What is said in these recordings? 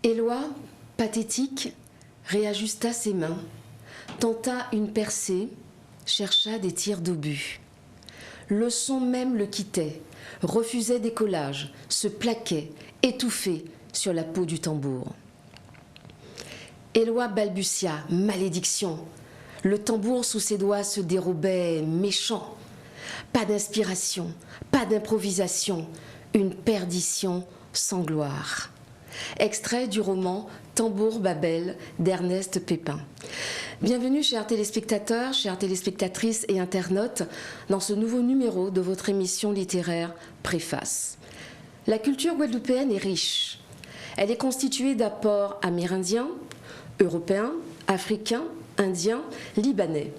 Éloi, pathétique, réajusta ses mains, tenta une percée, chercha des tirs d'obus. Le son même le quittait, refusait décollage, se plaquait, étouffé sur la peau du tambour. Éloi balbutia, malédiction. Le tambour sous ses doigts se dérobait méchant. Pas d'inspiration, pas d'improvisation, une perdition sans gloire. Extrait du roman Tambour Babel d'Ernest Pépin. Bienvenue chers téléspectateurs, chères téléspectatrices et internautes dans ce nouveau numéro de votre émission littéraire Préface. La culture guadeloupéenne est riche. Elle est constituée d'apports amérindiens, européens, africains, indiens, libanais.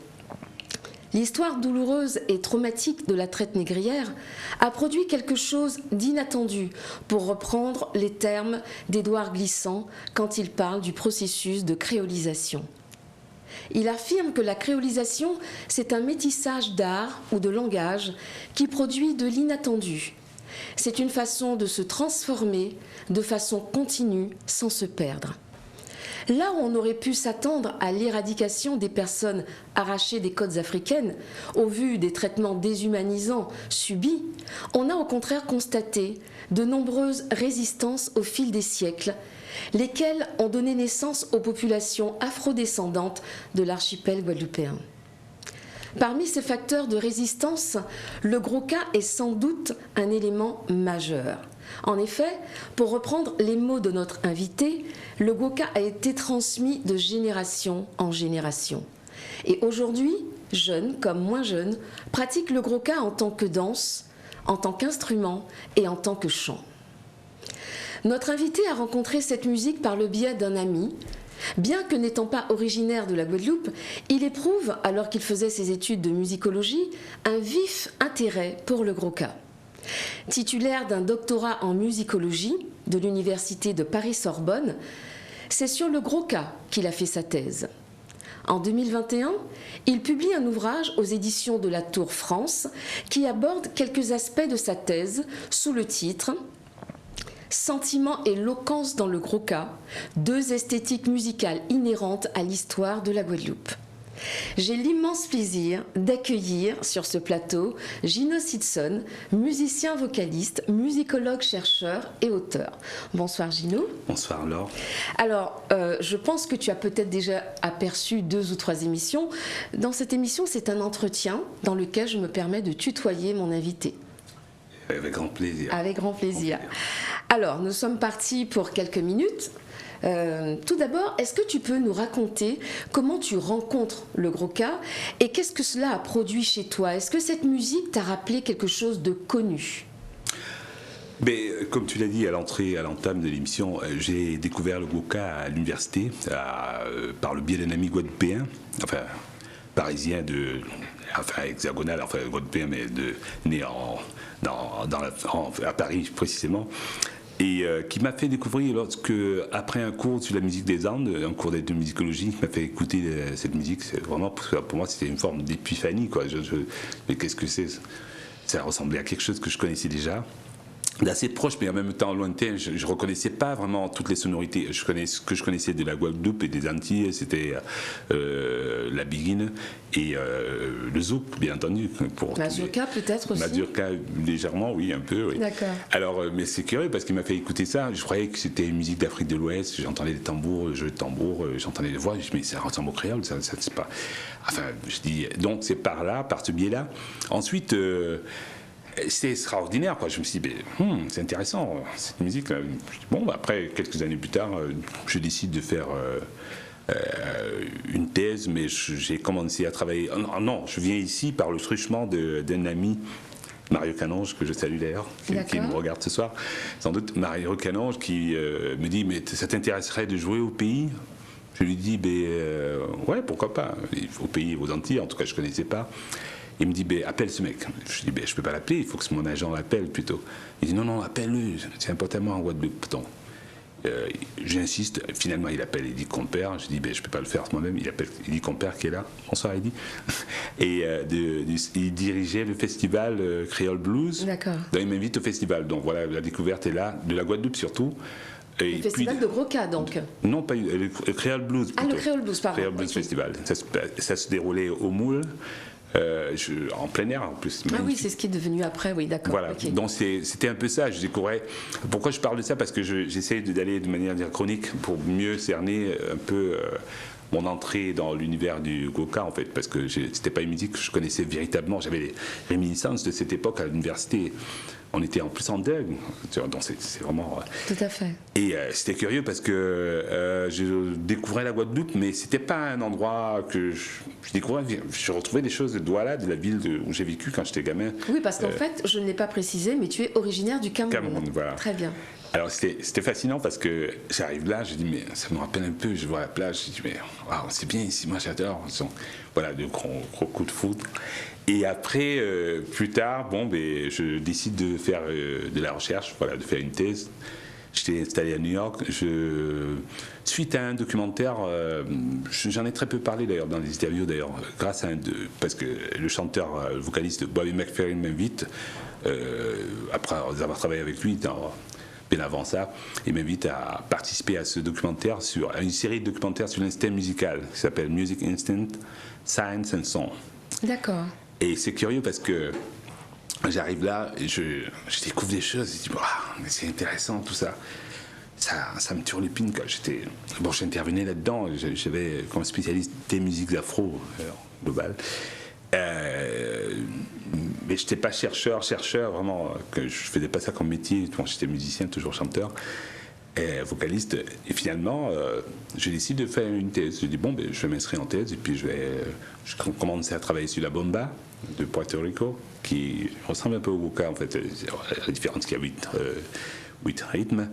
L'histoire douloureuse et traumatique de la traite négrière a produit quelque chose d'inattendu, pour reprendre les termes d'Édouard Glissant quand il parle du processus de créolisation. Il affirme que la créolisation, c'est un métissage d'art ou de langage qui produit de l'inattendu. C'est une façon de se transformer de façon continue sans se perdre. Là où on aurait pu s'attendre à l'éradication des personnes arrachées des côtes africaines, au vu des traitements déshumanisants subis, on a au contraire constaté de nombreuses résistances au fil des siècles, lesquelles ont donné naissance aux populations afrodescendantes de l'archipel guadeloupéen. Parmi ces facteurs de résistance, le gros cas est sans doute un élément majeur. En effet, pour reprendre les mots de notre invité, le Gwoka a été transmis de génération en génération. Et aujourd'hui, jeunes comme moins jeunes pratiquent le Gwoka en tant que danse, en tant qu'instrument et en tant que chant. Notre invité a rencontré cette musique par le biais d'un ami. Bien que n'étant pas originaire de la Guadeloupe, il éprouve, alors qu'il faisait ses études de musicologie, un vif intérêt pour le Gwoka. Titulaire d'un doctorat en musicologie de l'université de Paris-Sorbonne, c'est sur le Gwoka qu'il a fait sa thèse. En 2021, il publie un ouvrage aux éditions de la Tour France qui aborde quelques aspects de sa thèse sous le titre « Sentiment et éloquence dans le Gwoka, deux esthétiques musicales inhérentes à l'histoire de la Guadeloupe ». J'ai l'immense plaisir d'accueillir sur ce plateau Gino Sidson, musicien vocaliste, musicologue, chercheur et auteur. Bonsoir Gino. Bonsoir Laure. Alors, je pense que tu as peut-être déjà aperçu 2 ou 3 émissions. Dans cette émission, c'est un entretien dans lequel je me permets de tutoyer mon invité. Avec grand plaisir. Avec grand plaisir. Alors, nous sommes partis pour quelques minutes. Tout d'abord, est-ce que tu peux nous raconter comment tu rencontres le Gwoka et qu'est-ce que cela a produit chez toi? Est-ce que cette musique t'a rappelé quelque chose de connu? Mais, comme tu l'as dit à l'entame de l'émission, j'ai découvert le Gwoka à l'université par le biais d'un ami guadeloupéen, enfin parisien, hexagonal, enfin guadeloupéen, mais né à Paris précisément. Et qui m'a fait découvrir après un cours sur la musique des Andes, un cours de musicologie, qui m'a fait écouter cette musique. C'est vraiment, pour moi, c'était une forme d'épiphanie, quoi. Mais qu'est-ce que c'est? Ça ressemblait à quelque chose que je connaissais déjà, d'assez proche, mais en même temps lointain. Je ne reconnaissais pas vraiment toutes les sonorités. Ce que je connaissais de la Guadeloupe et des Antilles, c'était la biguine et le zouk, bien entendu. Mazurka peut-être aussi. Mazurka légèrement, oui, un peu. Oui. D'accord. Alors, mais c'est curieux parce qu'il m'a fait écouter ça. Je croyais que c'était une musique d'Afrique de l'Ouest. J'entendais des tambours, le jeu de tambour, j'entendais des voix. Je me dis, mais ça ressemble au créole, ça c'est pas. Enfin, je dis, donc c'est par ce biais-là. Ensuite. C'était extraordinaire, quoi. Je me suis dit, c'est intéressant, cette musique. Bon, après, quelques années plus tard, je décide de faire une thèse, mais j'ai commencé à travailler. Non, je viens ici par le truchement d'un ami, Mario Canonge, que je salue d'ailleurs, qui me regarde ce soir, sans doute. Mario Canonge qui me dit, mais ça t'intéresserait de jouer au pays? Je lui dis, ouais, pourquoi pas. Au pays, aux Antilles, en tout cas, je ne connaissais pas. Il me dit, appelle ce mec. Je dis, je ne peux pas l'appeler, il faut que mon agent l'appelle plutôt. Il dit, non, appelle-le, c'est important en Guadeloupe. Donc, j'insiste, finalement il appelle Eddy Compère. Je dis, je ne peux pas le faire moi-même. Il appelle Eddy Compère qui est là. Bonsoir Eddy. Et il dirigeait le festival Creole Blues. D'accord. Donc il m'invite au festival. Donc voilà, la découverte est là, de la Guadeloupe surtout. Et le festival de Gros-Cas, donc. Non, pas le Creole Blues. Ah, le Creole Blues, pardon. Creole Blues Festival. Ça se déroulait au Moule. En plein air en plus. Ah oui, c'est ce qui est devenu après, oui, d'accord. Voilà, okay. Donc c'était un peu ça, je découvrais. Pourquoi je parle de ça? Parce que j'essaie d'aller de manière diachronique pour mieux cerner un peu mon entrée dans l'univers du Gros-Cas, en fait, parce que c'était pas une musique que je connaissais véritablement. J'avais les réminiscences de cette époque à l'université. On était en plus en Doug, donc c'est vraiment... Tout à fait. Et c'était curieux parce que je découvrais la Guadeloupe, mais c'était pas un endroit que je découvrais. Je retrouvais des choses de Douala, de la ville où j'ai vécu quand j'étais gamin. Oui, parce qu'en fait, je ne l'ai pas précisé, mais tu es originaire du Cameroun. Cameroun, voilà. Très bien. Alors c'était fascinant parce que j'arrive là, je dis mais ça me rappelle un peu, je vois la plage, je dis mais wow, c'est bien ici, moi j'adore. Voilà, de gros coups de foudre. Et après, plus tard, je décide de faire de la recherche, voilà, de faire une thèse. J'étais installé à New York. Suite à un documentaire, j'en ai très peu parlé d'ailleurs dans les interviews d'ailleurs, grâce à parce que le chanteur, le vocaliste Bobby McFerrin m'invite, après avoir travaillé avec lui bien avant ça, il m'invite à participer à ce documentaire, à une série de documentaires sur l'instinct musical qui s'appelle Music Instinct, Science and Song. D'accord. Et c'est curieux parce que j'arrive là et je découvre des choses, je dis c'est intéressant tout ça. Ça me turlupine quand j'intervenais là-dedans, j'avais comme spécialiste des musiques afro globales. Mais je n'étais pas chercheur, vraiment, que je faisais pas ça comme métier. J'étais musicien, toujours chanteur, et vocaliste. Et finalement, je décide de faire une thèse. Je dis je vais m'inscrire en thèse et puis je commence à travailler sur la bomba de Puerto Rico, qui ressemble un peu au Gros-Cas en fait. La différence qu'il y a 8 rythmes.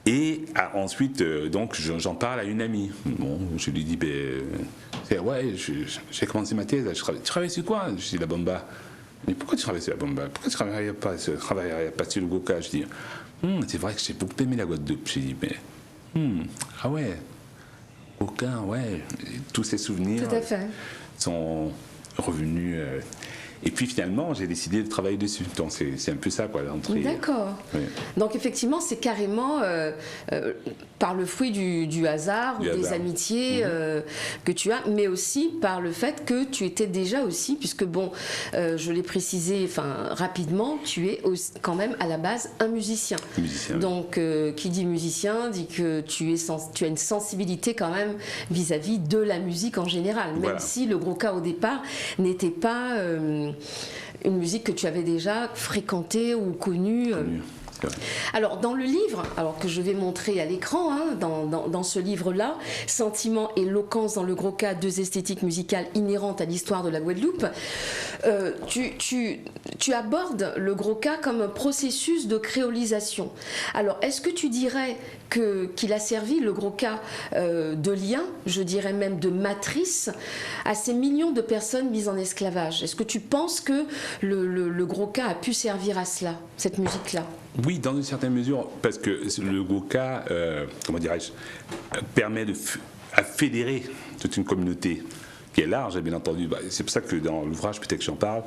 Et ensuite, donc, j'en parle à une amie. Je lui dis, j'ai commencé ma thèse. Tu travailles sur quoi? Je dis, la bomba. Mais pourquoi tu travailles sur la bomba? Pourquoi tu travailles pas sur le Gros-Cas? Je dis, c'est vrai que j'ai beaucoup aimé la Guadeloupe. J'ai dit, ah ouais, Gros-Cas, ouais. Et tous ces souvenirs sont revenus. Et puis finalement, j'ai décidé de travailler dessus. Donc c'est un peu ça, quoi, l'entrée. D'accord. Oui. Donc effectivement, c'est carrément par le fruit du hasard ou des amitiés que tu as, mais aussi par le fait que tu étais déjà aussi, puisque je l'ai précisé rapidement, tu es aussi, quand même à la base un musicien. Donc qui dit musicien dit que tu as une sensibilité quand même vis-à-vis de la musique en général, même si le Gros-Cas au départ n'était pas une musique que tu avais déjà fréquentée ou connue. Alors dans le livre, que je vais montrer à l'écran, dans ce livre-là, Sentiments et éloquence dans le Gros-Cas, 2 esthétiques musicales inhérentes à l'histoire de la Guadeloupe, tu abordes le Gros-Cas comme un processus de créolisation. Alors est-ce que tu dirais qu'il a servi, le Gros-Cas, de lien, je dirais même de matrice, à ces millions de personnes mises en esclavage? Est-ce que tu penses que le Gros-Cas a pu servir à cela, cette musique-là? Oui, dans une certaine mesure, parce que le Gros-Cas, permet à fédérer toute une communauté qui est large, bien entendu. C'est pour ça que dans l'ouvrage, peut-être que j'en parle,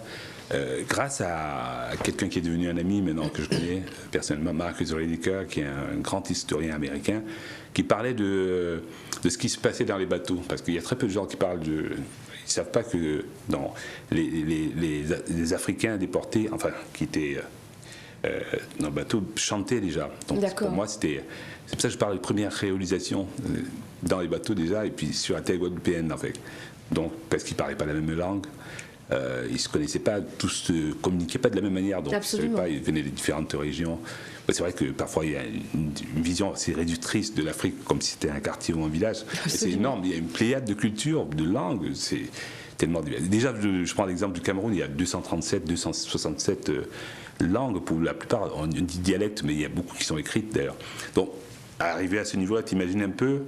grâce à quelqu'un qui est devenu un ami maintenant que je connais personnellement, Marcus Rediker, qui est un grand historien américain, qui parlait de ce qui se passait dans les bateaux, parce qu'il y a très peu de gens qui parlent de... Ils ne savent pas que dans les Africains déportés, qui étaient... dans le bateau, chantaient déjà. Donc pour moi, c'est pour ça que je parle de première réalisation dans les bateaux déjà, et puis sur la terre guadeloupéenne en fait. Donc parce qu'ils ne parlaient pas la même langue, ils ne se connaissaient pas, tous ne communiquaient pas de la même manière, donc ils venaient de différentes régions. C'est vrai que parfois il y a une vision assez réductrice de l'Afrique, comme si c'était un quartier ou un village. C'est énorme, il y a une pléiade de cultures, de langues, c'est tellement divers. Déjà, je prends l'exemple du Cameroun, il y a 267 langues, pour la plupart, on dit dialecte, mais il y a beaucoup qui sont écrites d'ailleurs. Donc, arriver à ce niveau-là, t'imagines un peu,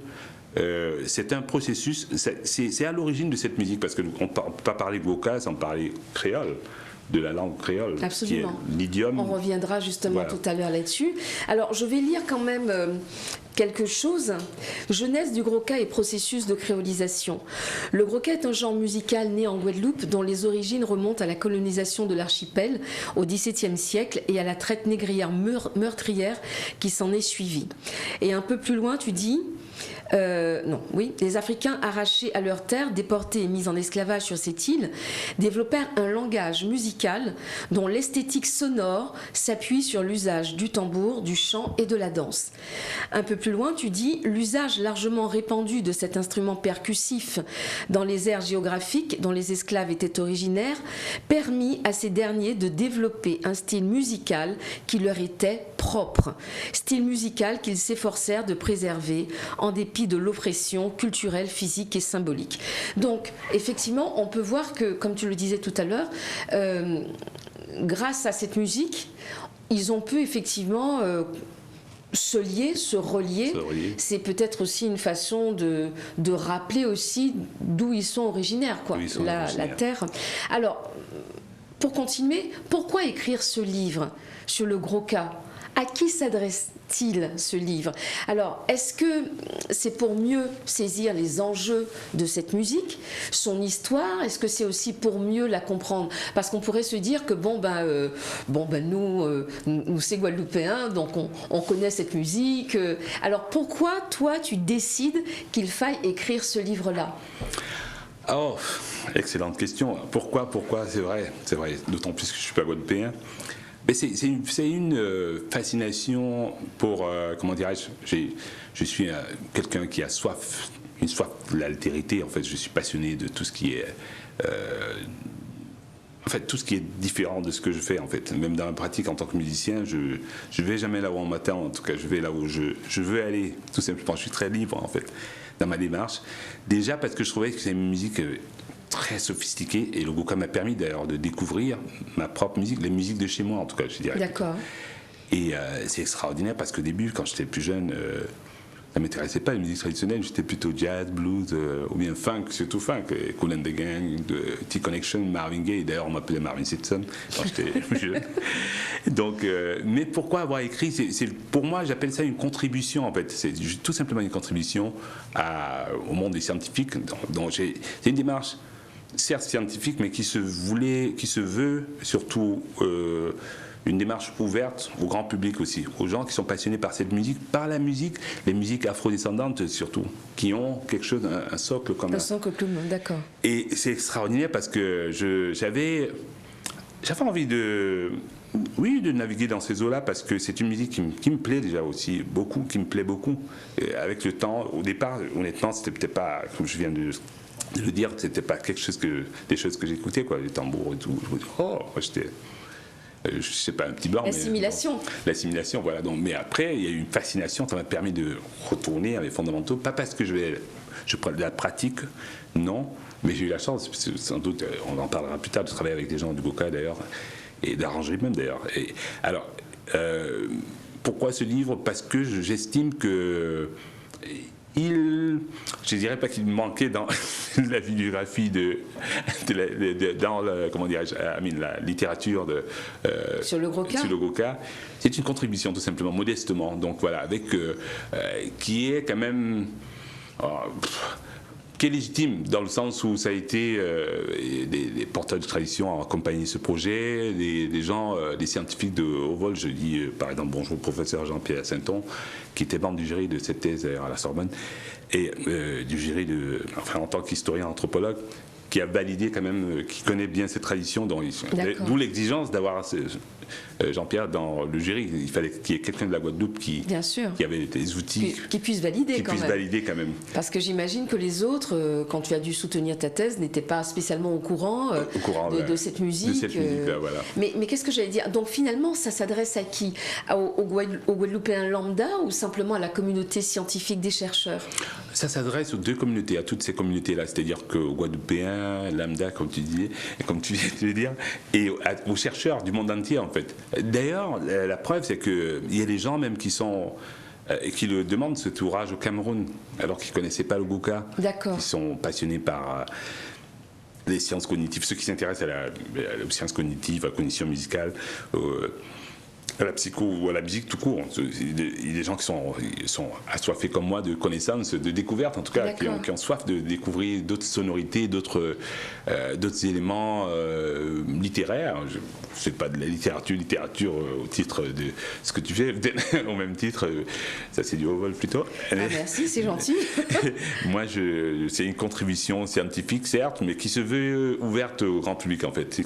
c'est un processus, c'est à l'origine de cette musique, parce qu'on ne peut pas parler Gros-Cas sans parler créole, de la langue créole, absolument, qui est l'idiome. On reviendra justement tout à l'heure là-dessus. Alors, je vais lire quand même quelque chose. Genèse du Gros-Ca et processus de créolisation. Le Gros-Ca est un genre musical né en Guadeloupe dont les origines remontent à la colonisation de l'archipel au XVIIe siècle et à la traite négrière meurtrière qui s'en est suivie. Et un peu plus loin, tu dis... les Africains arrachés à leurs terres, déportés et mis en esclavage sur cette île, développèrent un langage musical dont l'esthétique sonore s'appuie sur l'usage du tambour, du chant et de la danse. Un peu plus loin, tu dis, l'usage largement répandu de cet instrument percussif dans les aires géographiques dont les esclaves étaient originaires permit à ces derniers de développer un style musical qui leur était propre, style musical qu'ils s'efforcèrent de préserver en dépit de l'oppression culturelle, physique et symbolique. Donc, effectivement, on peut voir que, comme tu le disais tout à l'heure, grâce à cette musique, ils ont pu effectivement se lier, se relier. C'est peut-être aussi une façon de rappeler aussi d'où ils sont originaires, quoi, la terre. Alors, pour continuer, pourquoi écrire ce livre sur le Gros-Ca ? À qui s'adresse-t-il ce livre? Alors, est-ce que c'est pour mieux saisir les enjeux de cette musique, son histoire? Est-ce que c'est aussi pour mieux la comprendre? Parce qu'on pourrait se dire que nous c'est guadeloupéens, donc on connaît cette musique. Alors pourquoi toi tu décides qu'il faille écrire ce livre-là? Oh, excellente question. Pourquoi? C'est vrai. D'autant plus que je suis pas guadeloupéen. Mais c'est une fascination pour, comment dirais-je, je suis quelqu'un qui a une soif de l'altérité. En fait, je suis passionné de tout ce qui est, tout ce qui est différent de ce que je fais. En fait, même dans la pratique en tant que musicien, je vais jamais là où on m'attend. En tout cas, je vais là où je veux aller. Tout simplement, je suis très libre en fait dans ma démarche. Déjà parce que je trouvais que c'est une musique très sophistiqué, et le Gros-Ca m'a permis d'ailleurs de découvrir ma propre musique, les musiques de chez moi en tout cas, je dirais. D'accord. Et c'est extraordinaire parce qu'au début, quand j'étais plus jeune, ça ne m'intéressait pas les musiques traditionnelles, j'étais plutôt jazz, blues, ou bien funk, surtout funk, Kool and the Gang, T-Connection, Marvin Gaye, d'ailleurs on m'appelait Marvin Simpson quand j'étais plus jeune. Donc, mais pourquoi avoir écrit, pour moi j'appelle ça une contribution en fait, c'est tout simplement une contribution au monde des scientifiques, c'est une démarche certes scientifique, mais qui se veut surtout une démarche ouverte au grand public aussi, aux gens qui sont passionnés par cette musique, par la musique, les musiques afrodescendantes surtout, qui ont quelque chose, un socle commun. Un socle commun, d'accord. Et c'est extraordinaire parce que j'avais envie de naviguer dans ces eaux-là, parce que c'est une musique qui me plaît déjà aussi beaucoup, qui me plaît beaucoup. Et avec le temps, au départ, honnêtement, c'était peut-être pas, comme je viens de le dire, c'était pas des choses que j'écoutais, quoi, les tambours et tout. Je me dis, moi j'étais, je sais pas, un petit blanc. L'assimilation. L'assimilation, voilà. Donc, mais après, il y a eu une fascination, ça m'a permis de retourner à mes fondamentaux, pas parce que je prends de la pratique, non, mais j'ai eu la chance, sans doute, on en parlera plus tard, de travailler avec des gens du Gros-Ca d'ailleurs, et d'arranger même d'ailleurs. Et alors, pourquoi ce livre? Parce que j'estime que je dirais pas qu'il manquait dans la bibliographie dans la littérature sur le Gros-Ca. C'est une contribution tout simplement, modestement. Donc voilà, avec qui est quand même qui est légitime dans le sens où ça a été des porteurs de tradition à accompagner ce projet, des gens, des scientifiques de haut vol. Je dis par exemple bonjour au professeur Jean-Pierre Sainton, qui était membre du jury de cette thèse à la Sorbonne, et du jury en tant qu'historien anthropologue, qui a validé quand même, qui connaît bien ces traditions, d'où l'exigence d'avoir Jean-Pierre dans le jury. Il fallait qu'il y ait quelqu'un de la Guadeloupe qui avait des outils qui puisse valider quand même. Parce que j'imagine que les autres, quand tu as dû soutenir ta thèse, n'étaient pas spécialement au courant de cette musique. De cette musique-là, voilà. Mais qu'est-ce que j'allais dire? Donc finalement, ça s'adresse à qui? Aux Guadeloupéens lambda ou simplement à la communauté scientifique des chercheurs? Ça s'adresse aux deux communautés, à toutes ces communautés-là, c'est-à-dire qu'aux Guadeloupéens, lambda, comme tu disais, comme tu viens de le dire, et aux chercheurs du monde entier, en fait. D'ailleurs, la preuve, c'est qu'il y a des gens même qui le demandent, ce tourage au Cameroun, alors qu'ils ne connaissaient pas le Gros-Ca. D'accord. Ils sont passionnés par les sciences cognitives, ceux qui s'intéressent aux sciences cognitives, à la cognition musicale, à la psycho ou à la musique tout court. Il y a des gens qui sont assoiffés comme moi de connaissances, de découvertes en tout cas, qui ont soif de découvrir d'autres sonorités, d'autres éléments littéraires. C'est pas de la littérature au titre de ce que tu fais, au même titre, ça c'est du haut vol plutôt. Ah, merci, c'est gentil. Moi, c'est une contribution scientifique certes, mais qui se veut ouverte au grand public en fait.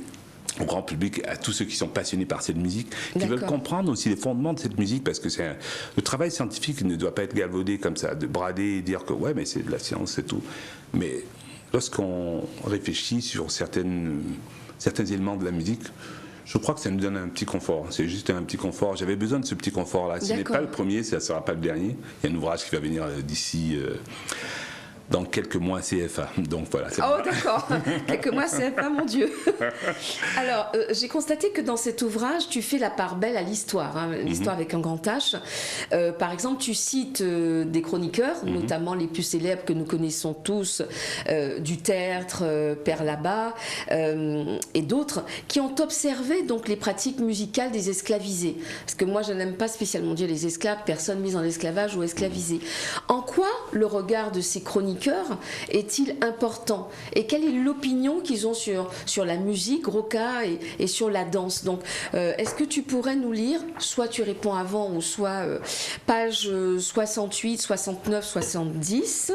Au grand public, à tous ceux qui sont passionnés par cette musique, qui veulent comprendre aussi les fondements de cette musique, parce que le travail scientifique ne doit pas être galvaudé comme ça, de brader et dire que ouais, mais c'est de la science, c'est tout. Mais lorsqu'on réfléchit sur certains éléments de la musique, je crois que ça nous donne un petit confort. C'est juste un petit confort. J'avais besoin de ce petit confort-là. Ce n'est pas le premier, ça ne sera pas le dernier. Il y a un ouvrage qui va venir d'ici... dans quelques mois CFA. Donc voilà. Oh d'accord, quelques mois CFA, mon Dieu. Alors, j'ai constaté que dans cet ouvrage, tu fais la part belle à l'histoire, hein, l'histoire avec un grand H. Par exemple, tu cites des chroniqueurs, notamment les plus célèbres que nous connaissons tous, du Tertre, Père Labat, et d'autres, qui ont observé donc les pratiques musicales des esclavisés. Parce que moi, je n'aime pas spécialement dire les esclaves, personne mise en esclavage ou esclavisé. En quoi le regard de ces chroniqueurs est-il important et quelle est l'opinion qu'ils ont sur la musique, Roca, et sur la danse? Donc, est-ce que tu pourrais nous lire, soit tu réponds avant ou soit page 68, 69, 70,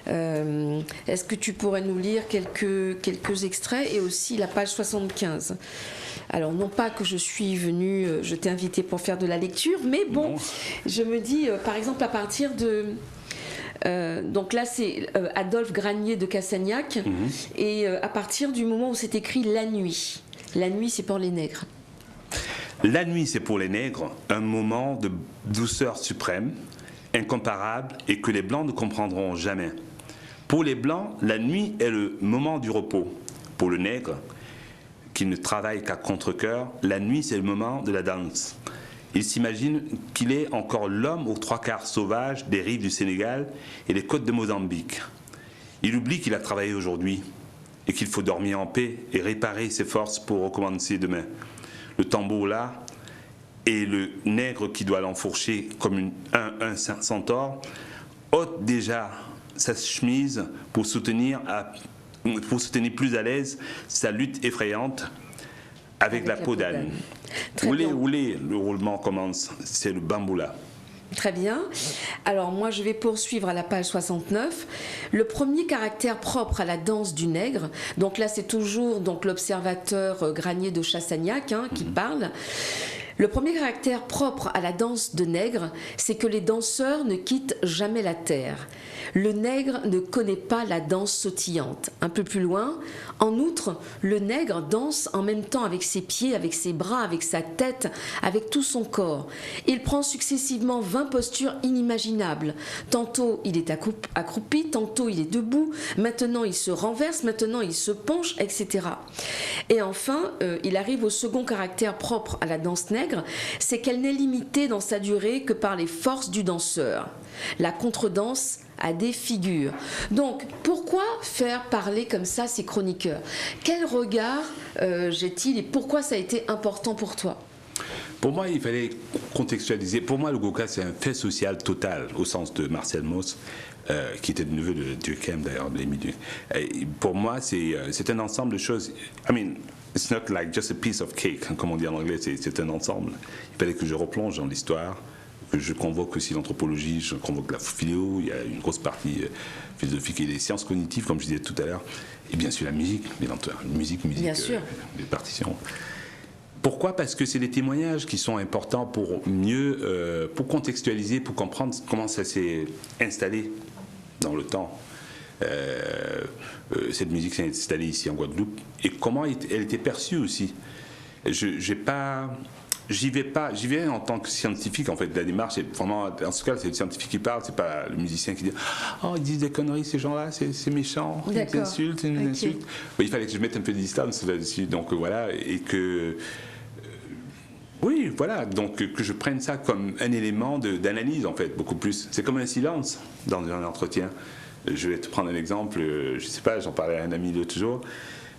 est-ce que tu pourrais nous lire quelques extraits et aussi la page 75? Alors, non pas que je suis venue, je t'ai invité pour faire de la lecture, mais bon, je me dis, par exemple, à partir de... donc là c'est Adolphe Granier de Cassagnac, et à partir du moment où c'est écrit la nuit c'est pour les nègres. La nuit c'est pour les nègres un moment de douceur suprême, incomparable et que les blancs ne comprendront jamais. Pour les blancs, la nuit est le moment du repos. Pour le nègre qui ne travaille qu'à contre-cœur, la nuit c'est le moment de la danse. Il s'imagine qu'il est encore l'homme aux trois quarts sauvage des rives du Sénégal et des côtes de Mozambique. Il oublie qu'il a travaillé aujourd'hui et qu'il faut dormir en paix et réparer ses forces pour recommencer demain. Le tambour là et le nègre qui doit l'enfourcher comme un centaure ôte déjà sa chemise pour soutenir plus à l'aise sa lutte effrayante avec la peau d'âne. Oulé, le roulement commence, c'est le bamboula. Très bien. Alors moi je vais poursuivre à la page 69. Le premier caractère propre à la danse du nègre, donc là c'est toujours donc l'observateur Granier de Chassagnac qui parle. Le premier caractère propre à la danse de nègre, c'est que les danseurs ne quittent jamais la terre. Le nègre ne connaît pas la danse sautillante. Un peu plus loin, en outre, le nègre danse en même temps avec ses pieds, avec ses bras, avec sa tête, avec tout son corps. Il prend successivement 20 postures inimaginables. Tantôt il est accroupi, tantôt il est debout, maintenant il se renverse, maintenant il se penche, etc. Et enfin, il arrive au second caractère propre à la danse nègre, c'est qu'elle n'est limitée dans sa durée que par les forces du danseur. La contredanse a des figures. Donc, pourquoi faire parler comme ça ces chroniqueurs? Quel regard j'ai-il et pourquoi ça a été important pour toi? Pour moi, il fallait contextualiser. Pour moi, le Goka, c'est un fait social total, au sens de Marcel Mauss, qui était le neveu de Durkheim, d'ailleurs, de l'Émile Durkheim. Pour moi, c'est un ensemble de choses. I mean, it's not like just a piece of cake, comme on dit en anglais, c'est un ensemble. Il fallait que je replonge dans l'histoire, que je convoque aussi l'anthropologie, je convoque la philo, il y a une grosse partie philosophique et des sciences cognitives, comme je disais tout à l'heure, et bien sûr la musique, musique, les partitions. Pourquoi? Parce que c'est des témoignages qui sont importants pour mieux, pour contextualiser, pour comprendre comment ça s'est installé dans le temps. Cette musique s'est installée ici en Guadeloupe et comment elle était perçue aussi. J'y vais en tant que scientifique en fait. La démarche est vraiment, en ce cas c'est le scientifique qui parle, c'est pas le musicien qui dit oh ils disent des conneries ces gens-là, c'est méchant, ils insultent, ils insultent. Il fallait que je mette un peu de distance là-dessus, donc voilà, et que oui voilà, donc que je prenne ça comme un élément d'analyse en fait, beaucoup plus. C'est comme un silence dans un entretien. Je vais te prendre un exemple, je sais pas, j'en parlais à un ami l'autre jour.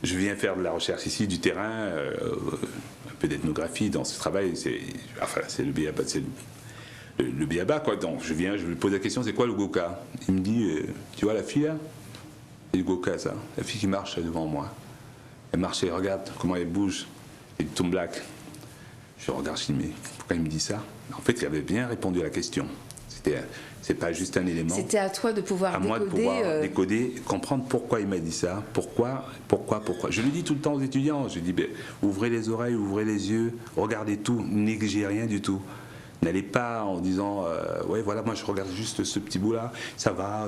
Je viens faire de la recherche ici, du terrain, peu d'ethnographie dans ce travail. C'est le b.a.-ba, c'est le b.a.-ba, quoi. Donc je lui pose la question, c'est quoi le goka? Il me dit, tu vois la fille là? C'est le goka, ça. La fille qui marche devant moi. Elle marche, elle regarde comment elle bouge. Et du Tom Black. Je regarde, je dis, mais pourquoi il me dit ça? En fait, il avait bien répondu à la question. C'est pas juste un élément. C'était à toi de pouvoir à décoder. moi de pouvoir décoder, comprendre pourquoi il m'a dit ça, pourquoi. Je le dis tout le temps aux étudiants. Je dis, ben, ouvrez les oreilles, ouvrez les yeux, regardez tout, négligez rien du tout. N'allez pas en disant, ouais, voilà, moi je regarde juste ce petit bout-là, ça va.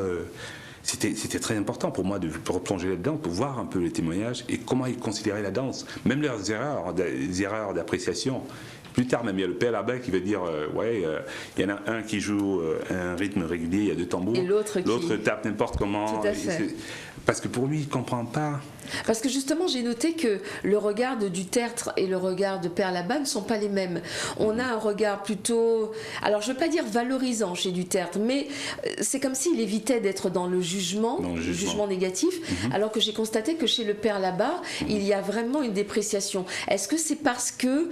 C'était très important pour moi de replonger là-dedans, pour voir un peu les témoignages et comment ils considéraient la danse, même leurs erreurs, des erreurs d'appréciation. Plus tard, même, il y a le père là-bas qui va dire il y en a un qui joue un rythme régulier, il y a 2 tambours, et l'autre tape n'importe comment. Tout à fait. Parce que pour lui, il ne comprend pas. Parce que justement, j'ai noté que le regard de Dutertre et le regard de Père Labat ne sont pas les mêmes. On a un regard plutôt, alors je ne veux pas dire valorisant chez Dutertre, mais c'est comme s'il évitait d'être dans le jugement négatif, alors que j'ai constaté que chez le Père Labat, il y a vraiment une dépréciation. Est-ce que c'est parce que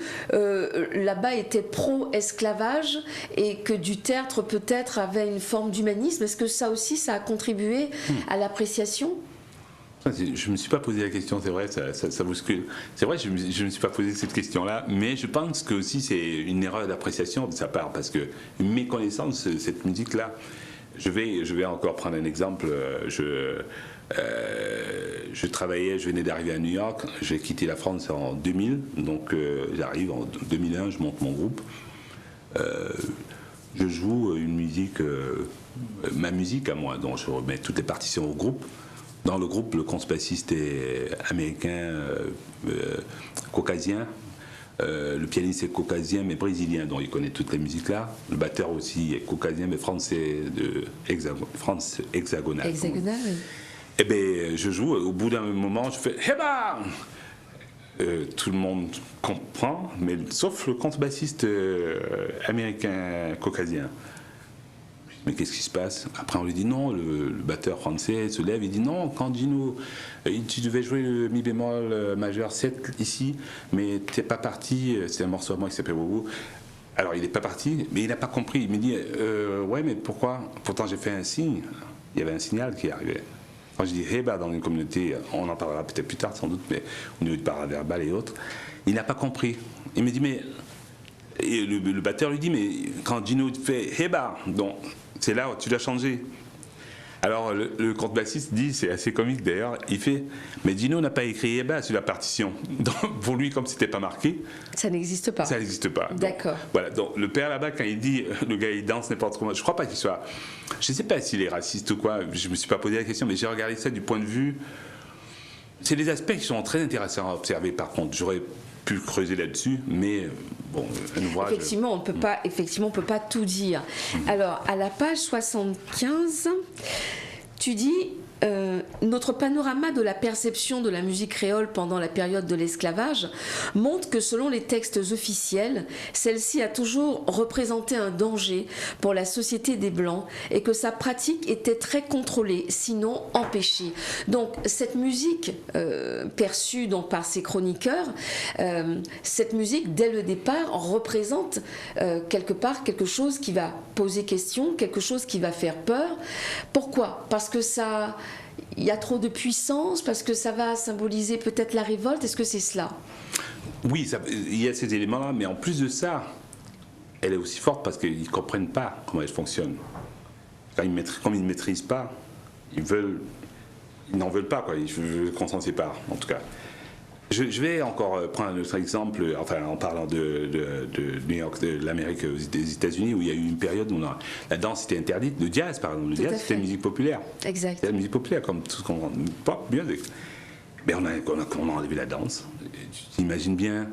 Labat était pro-esclavage et que Dutertre peut-être avait une forme d'humanisme? Est-ce que ça aussi, ça a contribué à l'appréciation? Je ne me suis pas posé la question, c'est vrai, ça bouscule. C'est vrai, je ne me suis pas posé cette question-là, mais je pense que aussi c'est une erreur d'appréciation de sa part, parce que méconnaissant de cette musique-là, je vais encore prendre un exemple. Je venais d'arriver à New York, j'ai quitté la France en 2000, donc j'arrive en 2001, je monte mon groupe. Je joue une musique, ma musique à moi, donc je remets toutes les partitions au groupe. Dans le groupe, le contrebassiste est américain, caucasien. Le pianiste est caucasien, mais brésilien, donc il connaît toute la musique là. Le batteur aussi est caucasien, mais français France hexagonale. Hexagonale, oui. Et bien, je joue, au bout d'un moment, je fais « Heba !» Tout le monde comprend, mais sauf le contrebassiste américain caucasien. Mais qu'est-ce qui se passe? Après on lui dit non, le batteur français se lève, il dit non, Candino, tu devais jouer le mi bémol majeur 7 ici, mais t'es pas parti, c'est un morceau à moi qui s'appelle Wowo. Alors il n'est pas parti, mais il n'a pas compris, il me dit ouais mais pourquoi? Pourtant j'ai fait un signe, il y avait un signal qui arrivait. Quand je dis Heba dans une communauté, on en parlera peut-être plus tard sans doute, mais au niveau du paraverbal et autres, il n'a pas compris. Il me dit mais, et le batteur lui dit mais quand Gino fait Heba, donc c'est là où tu dois changer. Alors le contrebassiste dit, c'est assez comique d'ailleurs, il fait mais Gino n'a pas écrit Heba sur la partition. Donc, pour lui, comme c'était pas marqué, ça n'existe pas. Ça n'existe pas. D'accord. Voilà. Donc le père là-bas, quand il dit le gars il danse n'importe comment, je crois pas qu'il soit. Je sais pas s'il est raciste ou quoi. Je me suis pas posé la question, mais j'ai regardé ça du point de vue. C'est des aspects qui sont très intéressants à observer. Par contre, j'aurais pu creuser là-dessus, mais bon, un ouvrage. Effectivement, on peut pas tout dire. Alors, à la page 75, tu dis notre panorama de la perception de la musique créole pendant la période de l'esclavage montre que selon les textes officiels, celle-ci a toujours représenté un danger pour la société des Blancs et que sa pratique était très contrôlée, sinon empêchée. Donc cette musique perçue donc, par ces chroniqueurs, cette musique dès le départ représente quelque part quelque chose qui va poser question, quelque chose qui va faire peur. Pourquoi? Parce que ça... Il y a trop de puissance, parce que ça va symboliser peut-être la révolte. Est-ce que c'est cela? Oui, il y a ces éléments-là, mais en plus de ça, elle est aussi forte parce qu'ils ne comprennent pas comment elle fonctionne. Comme ils ne maîtrisent pas, ils n'en veulent pas, quoi. Ils veulent qu'on s'en sépare, en tout cas. Je vais encore prendre un autre exemple, enfin en parlant de New York, de l'Amérique, des États-Unis, où il y a eu une période où la danse était interdite. Le jazz, par exemple, le jazz c'était la musique populaire. Exact. C'était la musique populaire, comme tout ce qu'on pop music. Mais on a enlevé la danse. Tu imagines bien,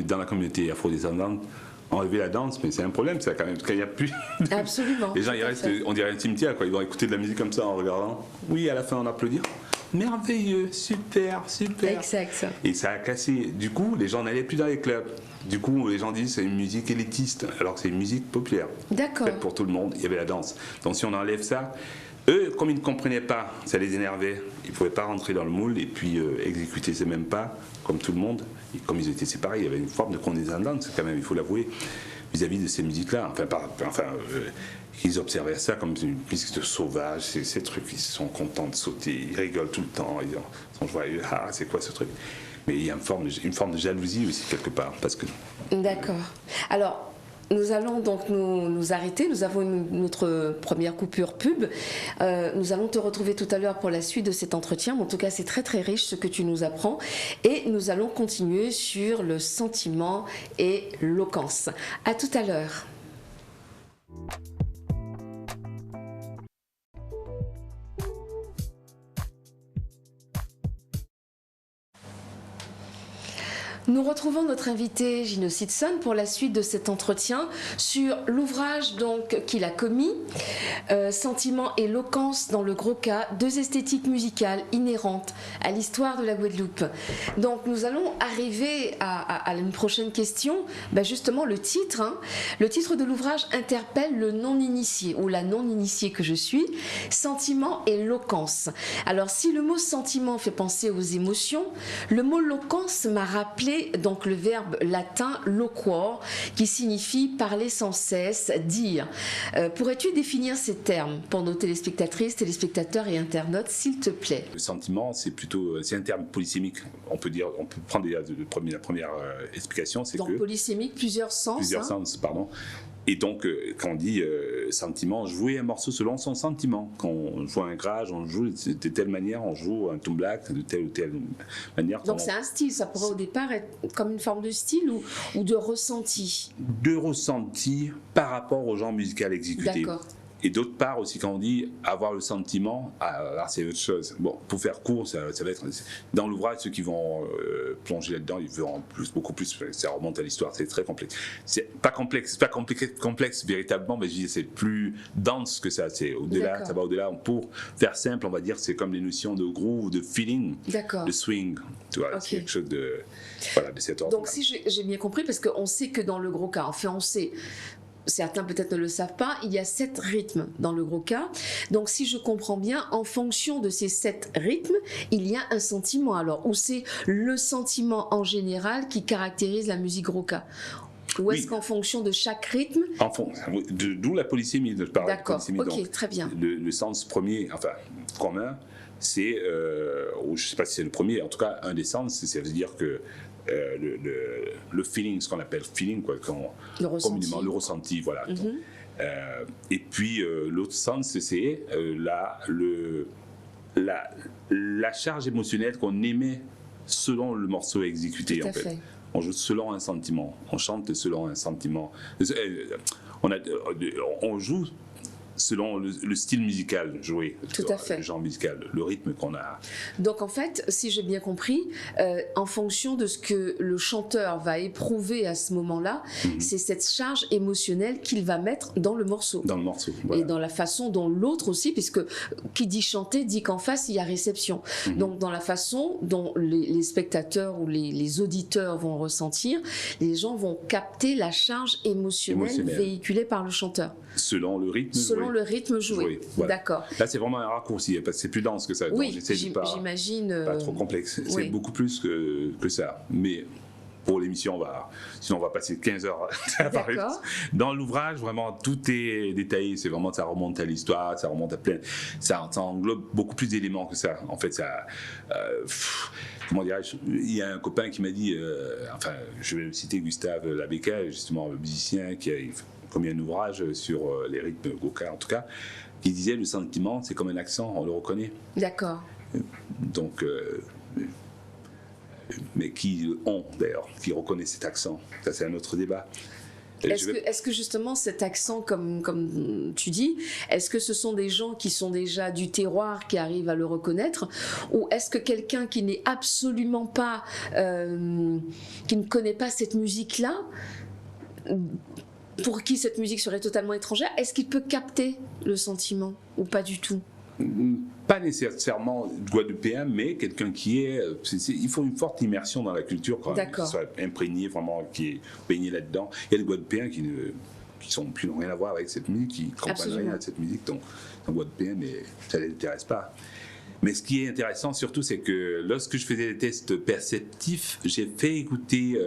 dans la communauté afro-descendante, enlever la danse, mais c'est un problème, ça, quand même, quand il n'y a plus. Absolument. Les gens, ils restent, on dirait un cimetière, quoi. Ils vont écouter de la musique comme ça en regardant. Oui, à la fin, on applaudit. Merveilleux, super, super. Exact. Et ça a cassé. Du coup, les gens n'allaient plus dans les clubs. Du coup, les gens disent c'est une musique élitiste, alors que c'est une musique populaire. D'accord. Faite pour tout le monde. Il y avait la danse. Donc, si on enlève ça, eux, comme ils ne comprenaient pas, ça les énervait. Ils ne pouvaient pas rentrer dans le moule et puis exécuter ces mêmes pas comme tout le monde, et comme ils étaient séparés, il y avait une forme de condescendance, quand même, il faut l'avouer, vis-à-à-vis de ces musiques-là. Ils observaient ça comme une musique de sauvage, ces trucs, ils sont contents de sauter, ils rigolent tout le temps, ils sont joyeux, ah, c'est quoi ce truc? Mais il y a une forme de jalousie aussi, quelque part, parce que... D'accord. Alors, nous allons donc nous arrêter. Nous avons notre première coupure pub. Nous allons te retrouver tout à l'heure pour la suite de cet entretien. En tout cas, c'est très très riche ce que tu nous apprends. Et nous allons continuer sur le sentiment et l'éloquence. À tout à l'heure. Nous retrouvons notre invité Gino Sitson pour la suite de cet entretien sur l'ouvrage donc qu'il a commis, Sentiment et éloquence dans le gros cas, deux esthétiques musicales inhérentes à l'histoire de la Guadeloupe. Donc nous allons arriver à une prochaine question. Justement le titre. Le titre de l'ouvrage interpelle le non-initié ou la non-initiée que je suis, Sentiment et éloquence. Alors si le mot sentiment fait penser aux émotions, le mot éloquence m'a rappelé donc le verbe latin loquor qui signifie parler sans cesse, dire. Pourrais-tu définir ces termes pour nos téléspectatrices, téléspectateurs et internautes, s'il te plaît? Le sentiment, c'est un terme polysémique. On peut prendre la première explication, c'est donc, que polysémique, plusieurs sens. Plusieurs sens, pardon. Et donc, quand on dit sentiment, jouer un morceau selon son sentiment. Quand on joue un grage, on joue de telle manière, on joue un tumblak de telle ou telle manière. Donc c'est un style, ça pourrait au départ être comme une forme de style ou de ressenti. De ressenti par rapport au genre musical exécuté. D'accord. Et d'autre part aussi, quand on dit avoir le sentiment, alors c'est autre chose. Bon, pour faire court, ça va être dans l'ouvrage, ceux qui vont plonger là-dedans, ils verront beaucoup plus. Ça remonte à l'histoire, c'est très complexe. C'est pas complexe véritablement, mais je dis c'est plus dense que ça. C'est au-delà, ça va au-delà. Pour faire simple, on va dire, c'est comme les notions de groove, de feeling, de swing. Tu vois, c'est quelque chose de cet ordre. Donc si j'ai bien compris, parce qu'on sait que dans le gros cas, enfin on sait. Certains peut-être ne le savent pas, il y a 7 rythmes dans le gros cas. Donc si je comprends bien, en fonction de ces 7 rythmes, il y a un sentiment alors, ou c'est le sentiment en général qui caractérise la musique gros cas? Ou est-ce qu'en fonction de chaque rythme... D'où la polysémie. D'accord, ok, très bien. Le sens premier, enfin commun, c'est, je ne sais pas si c'est le premier, en tout cas un des sens, ça veut dire que le feeling, ce qu'on appelle feeling, communément, le ressenti, voilà. Et puis l'autre sens, c'est la charge émotionnelle qu'on émet selon le morceau exécuté, en fait. On joue selon un sentiment, on chante selon un sentiment, on joue selon le style musical joué, le genre musical, le rythme qu'on a. Donc en fait, si j'ai bien compris, en fonction de ce que le chanteur va éprouver à ce moment-là, c'est cette charge émotionnelle qu'il va mettre dans le morceau. Dans le morceau, voilà. Et dans la façon dont l'autre aussi, puisque qui dit chanter dit qu'en face il y a réception. Donc dans la façon dont les spectateurs ou les auditeurs vont ressentir, les gens vont capter la charge émotionnelle véhiculée par le chanteur. Selon le rythme. Selon le rythme joué. Voilà. D'accord. Là, c'est vraiment un raccourci, parce que c'est plus dense que ça. Oui, j'imagine. Pas trop complexe. C'est beaucoup plus que ça. Mais pour l'émission, sinon on va passer 15 heures à parler. Dans l'ouvrage, vraiment, tout est détaillé. C'est vraiment, ça remonte à l'histoire, ça remonte à plein. Ça englobe beaucoup plus d'éléments que ça. En fait, ça. Comment dirais-je, il y a un copain qui m'a dit, je vais citer Gustave Labéca, justement, le musicien qui a commis un ouvrage sur les rythmes goka, en tout cas, qui disait le sentiment, c'est comme un accent, on le reconnaît. D'accord. Donc, mais qui ont d'ailleurs, qui reconnaissent cet accent, ça c'est un autre débat. Est-ce que justement cet accent, comme tu dis, est-ce que ce sont des gens qui sont déjà du terroir qui arrivent à le reconnaître, ou est-ce que quelqu'un qui n'est absolument pas, qui ne connaît pas cette musique-là, pour qui cette musique serait totalement étrangère, est-ce qu'il peut capter le sentiment ou pas du tout? Pas nécessairement guadeloupéen, mais quelqu'un qui il faut une forte immersion dans la culture, quand même, qui soit imprégné, vraiment, qui est baigné là-dedans. Il y a des guadeloupéens qui n'ont rien à voir avec cette musique, qui ne comprennent rien à cette musique, donc guadeloupéens, mais ça ne les intéresse pas. Mais ce qui est intéressant surtout, c'est que lorsque je faisais des tests perceptifs, j'ai fait écouter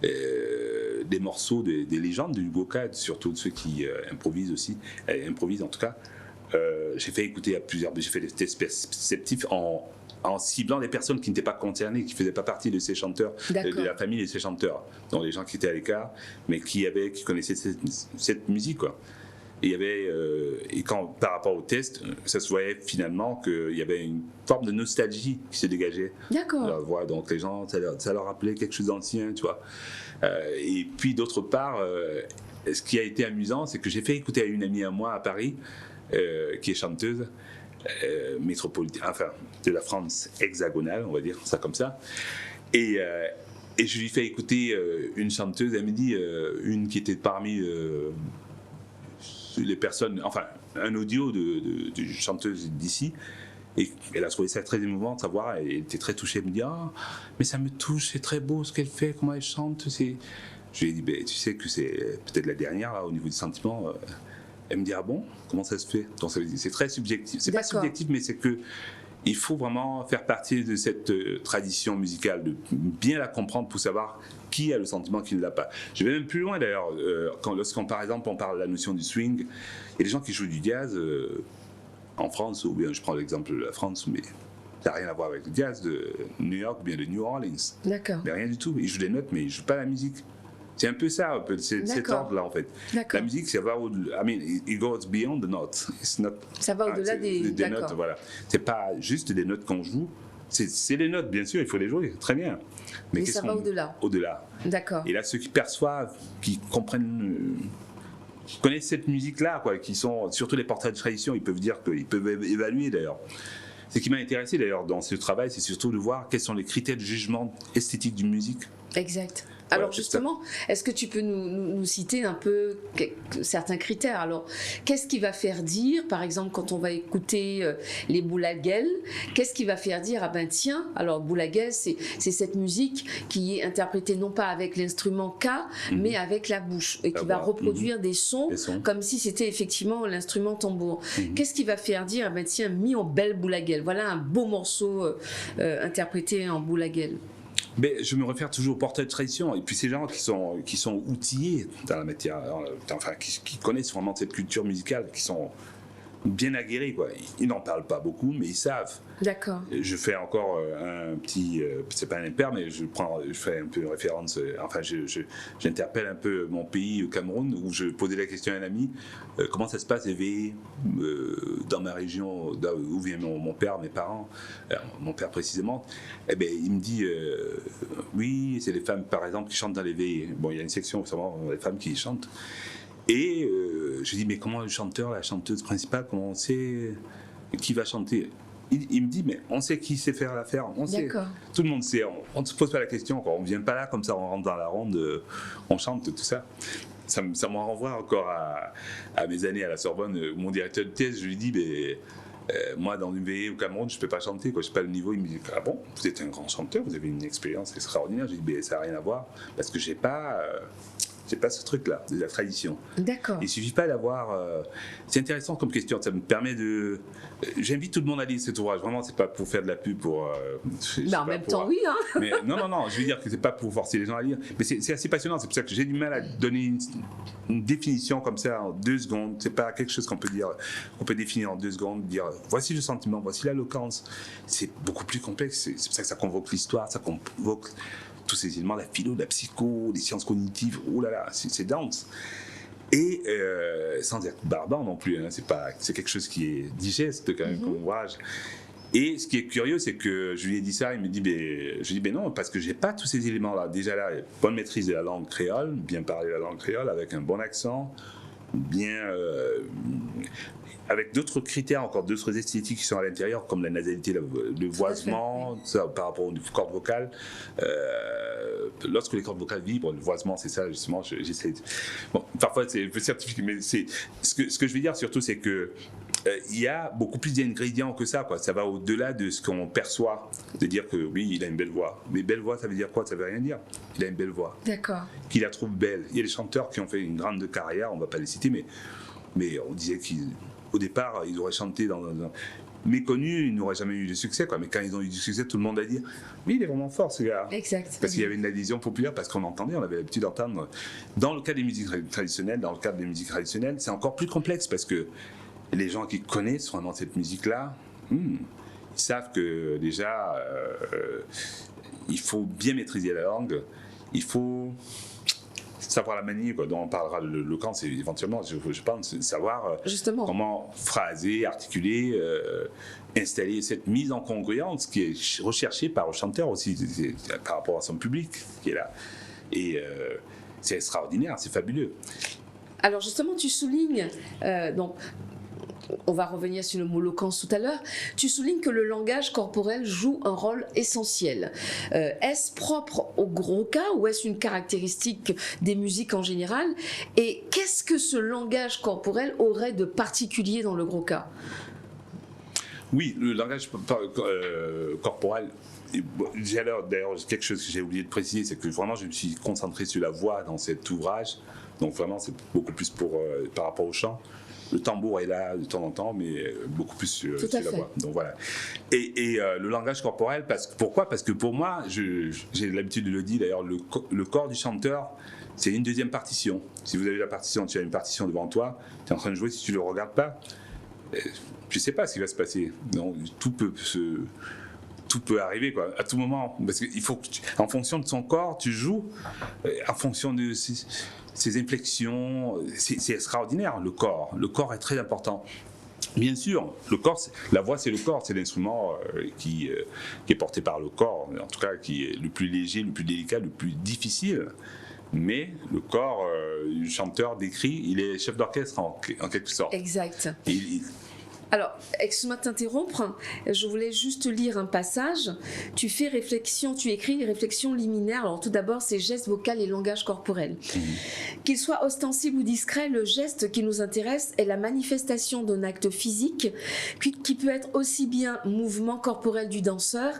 des morceaux des légendes du Boca, surtout de ceux qui improvisent aussi, improvisent en tout cas. J'ai fait écouter à plusieurs, j'ai fait des tests perceptifs en ciblant des personnes qui n'étaient pas concernées, qui ne faisaient pas partie de ces chanteurs, de la famille de ces chanteurs, donc les gens qui étaient à l'écart, mais qui connaissaient cette musique, quoi. Et il y avait, par rapport au test, ça se voyait finalement qu'il y avait une forme de nostalgie qui se dégageait. D'accord. De la voix. Donc les gens, ça leur rappelait quelque chose d'ancien, tu vois. Et puis d'autre part, ce qui a été amusant, c'est que j'ai fait écouter à une amie à moi à Paris, qui est chanteuse, métropolitaine, enfin de la France hexagonale, on va dire ça comme ça. Et je lui fais écouter une chanteuse, elle me dit, une qui était parmi les personnes, enfin un audio de chanteuse d'ici, et elle a trouvé ça très émouvant de savoir, elle était très touchée, elle me dit mais ça me touche, c'est très beau ce qu'elle fait, comment elle chante, je lui ai dit tu sais que c'est peut-être la dernière là, au niveau du sentiment. Elle me dit bon, comment ça se fait? Donc ça veut dire, c'est très subjectif, c'est pas subjectif, mais c'est que il faut vraiment faire partie de cette tradition musicale, de bien la comprendre pour savoir qui a le sentiment, qui ne l'a pas. Je vais même plus loin d'ailleurs, lorsqu'on par exemple on parle de la notion du swing, il y a des gens qui jouent du jazz en France, ou bien je prends l'exemple de la France, mais ça n'a rien à voir avec le jazz de New York ou bien de New Orleans. D'accord. Mais rien du tout, ils jouent des notes mais ils ne jouent pas la musique. C'est un peu ça, cet ordre-là en fait. La musique, ça va au-delà. I mean, it goes beyond the notes. Ça va au-delà des notes, voilà. C'est pas juste des notes qu'on joue. C'est les notes, bien sûr, il faut les jouer, très bien. Mais ça va au-delà. Au-delà. D'accord. Et là, ceux qui perçoivent, qui comprennent, qui connaissent cette musique-là, quoi, qui sont surtout les porteurs de tradition, ils peuvent dire qu'ils peuvent évaluer d'ailleurs. Ce qui m'a intéressé d'ailleurs dans ce travail, c'est surtout de voir quels sont les critères de jugement esthétique d'une musique. Exact. Alors justement, est-ce que tu peux nous citer un peu certains critères? Alors, qu'est-ce qui va faire dire, par exemple, quand on va écouter les Boulaguel, qu'est-ce qui va faire dire, tiens, alors Boulaguel, c'est cette musique qui est interprétée non pas avec l'instrument K, mais avec la bouche, et qui va reproduire des sons comme si c'était effectivement l'instrument tambour. Qu'est-ce qui va faire dire, tiens, mis en belle Boulaguel, voilà un beau morceau interprété en Boulaguel? Mais je me réfère toujours aux porteurs de tradition, et puis ces gens qui sont outillés dans la matière, enfin qui connaissent vraiment cette culture musicale, qui sont bien aguerris, quoi. Ils n'en parlent pas beaucoup, mais ils savent. D'accord. Je fais encore un petit, c'est pas un impair, mais je fais un peu une référence, enfin j'interpelle un peu mon pays, le Cameroun, où je posais la question à un ami, comment ça se passe éveillé dans ma région, où vient mon père, mes parents, mon père précisément. Eh ben, il me dit, oui, c'est les femmes par exemple qui chantent dans les veillées. Bon, il y a une section, vraiment, les femmes qui chantent. Et je dis, mais comment le chanteur, la chanteuse principale, comment on sait qui va chanter? Il me dit, mais on sait qui sait faire l'affaire, on sait. Tout le monde sait, on ne se pose pas la question, quoi. On ne vient pas là comme ça, on rentre dans la ronde, on chante, tout ça. Ça me renvoie encore à mes années à la Sorbonne, où mon directeur de thèse, je lui dis, mais moi, dans une veillée au Cameroun, je ne peux pas chanter, quoi. Je n'ai pas le niveau. Il me dit, ah bon, vous êtes un grand chanteur, vous avez une expérience extraordinaire. Je lui dis, mais ça n'a rien à voir, parce que je n'ai pas ce truc-là, de la tradition. D'accord. Il ne suffit pas d'avoir... c'est intéressant comme question, ça me permet de... J'invite tout le monde à lire cet ouvrage, vraiment, c'est pas pour faire de la pub, pour... en même temps, oui. Hein. Mais, non, je veux dire que c'est pas pour forcer les gens à lire, mais c'est assez passionnant, c'est pour ça que j'ai du mal à donner une définition comme ça en 2 secondes, c'est pas quelque chose qu'on peut dire, qu'on peut définir en 2 secondes, dire voici le sentiment, voici l'éloquence. C'est beaucoup plus complexe, c'est pour ça que ça convoque l'histoire, ça convoque tous ces éléments, la philo, la psycho, les sciences cognitives, oh là là, c'est dense. Et sans être barbare non plus, hein, c'est quelque chose qui est digeste quand même comme ouvrage. Et ce qui est curieux, c'est que je lui ai dit ça, il me dit, je lui dis, non, parce que j'ai pas tous ces éléments-là. Déjà là, bonne maîtrise de la langue créole, bien parler la langue créole avec un bon accent, bien... avec d'autres critères, encore d'autres esthétiques qui sont à l'intérieur, comme la nasalité, le voisement, ça, par rapport aux cordes vocales. Lorsque les cordes vocales vibrent, le voisement, c'est ça, justement, j'essaie de... Bon, parfois, c'est un peu scientifique, mais ce que je veux dire, surtout, c'est que il y a beaucoup plus d'ingrédients que ça, quoi. Ça va au-delà de ce qu'on perçoit, de dire que oui, il a une belle voix. Mais belle voix, ça veut dire quoi? Ça veut rien dire. Il a une belle voix. D'accord. Qu'il la trouve belle. Il y a des chanteurs qui ont fait une grande carrière, on ne va pas les citer, mais on disait qu'au départ, ils auraient chanté méconnus, ils n'auraient jamais eu de succès, quoi. Mais quand ils ont eu du succès, tout le monde a dit oui, il est vraiment fort ce gars. Exact. Parce qu'il y avait une adhésion populaire, parce qu'on entendait, on avait l'habitude d'entendre. Dans le cas des musiques traditionnelles, c'est encore plus complexe parce que les gens qui connaissent vraiment cette musique-là, ils savent que déjà, il faut bien maîtriser la langue, il faut savoir la manier, quoi, dont on parlera le camp, c'est éventuellement, je pense, savoir comment phraser, articuler, installer cette mise en congruence qui est recherchée par le chanteur aussi, par rapport à son public qui est là. Et c'est extraordinaire, c'est fabuleux. Alors justement, tu soulignes, donc, on va revenir sur le mot loquence tout à l'heure, tu soulignes que le langage corporel joue un rôle essentiel. Est-ce propre au gros cas ou est-ce une caractéristique des musiques en général? Et qu'est-ce que ce langage corporel aurait de particulier dans le gros cas? Oui, le langage corporel. D'ailleurs, quelque chose que j'ai oublié de préciser, c'est que vraiment je me suis concentré sur la voix dans cet ouvrage. Donc vraiment, c'est beaucoup plus par rapport au chant. Le tambour est là de temps en temps, mais beaucoup plus sur la voix. Donc voilà. Et le langage corporel, pourquoi? Parce que pour moi, j'ai l'habitude de le dire d'ailleurs, le corps du chanteur, c'est une deuxième partition. Si vous avez la partition, tu as une partition devant toi, tu es en train de jouer, si tu ne le regardes pas, tu ne sais pas ce qui va se passer. Donc tout peut arriver, quoi, à tout moment. Parce qu'il faut en fonction de son corps, tu joues, en fonction de ses inflexions. C'est extraordinaire, le corps. Le corps est très important. Bien sûr, le corps, la voix, c'est le corps, c'est l'instrument qui est porté par le corps, en tout cas qui est le plus léger, le plus délicat, le plus difficile. Mais le corps du chanteur décrit, il est chef d'orchestre en quelque sorte. Exact. Alors, excuse-moi de t'interrompre, je voulais juste lire un passage. Tu écris réflexions liminaires. Alors tout d'abord, c'est gestes vocaux et langage corporel. Qu'il soit ostensible ou discret, le geste qui nous intéresse est la manifestation d'un acte physique qui peut être aussi bien mouvement corporel du danseur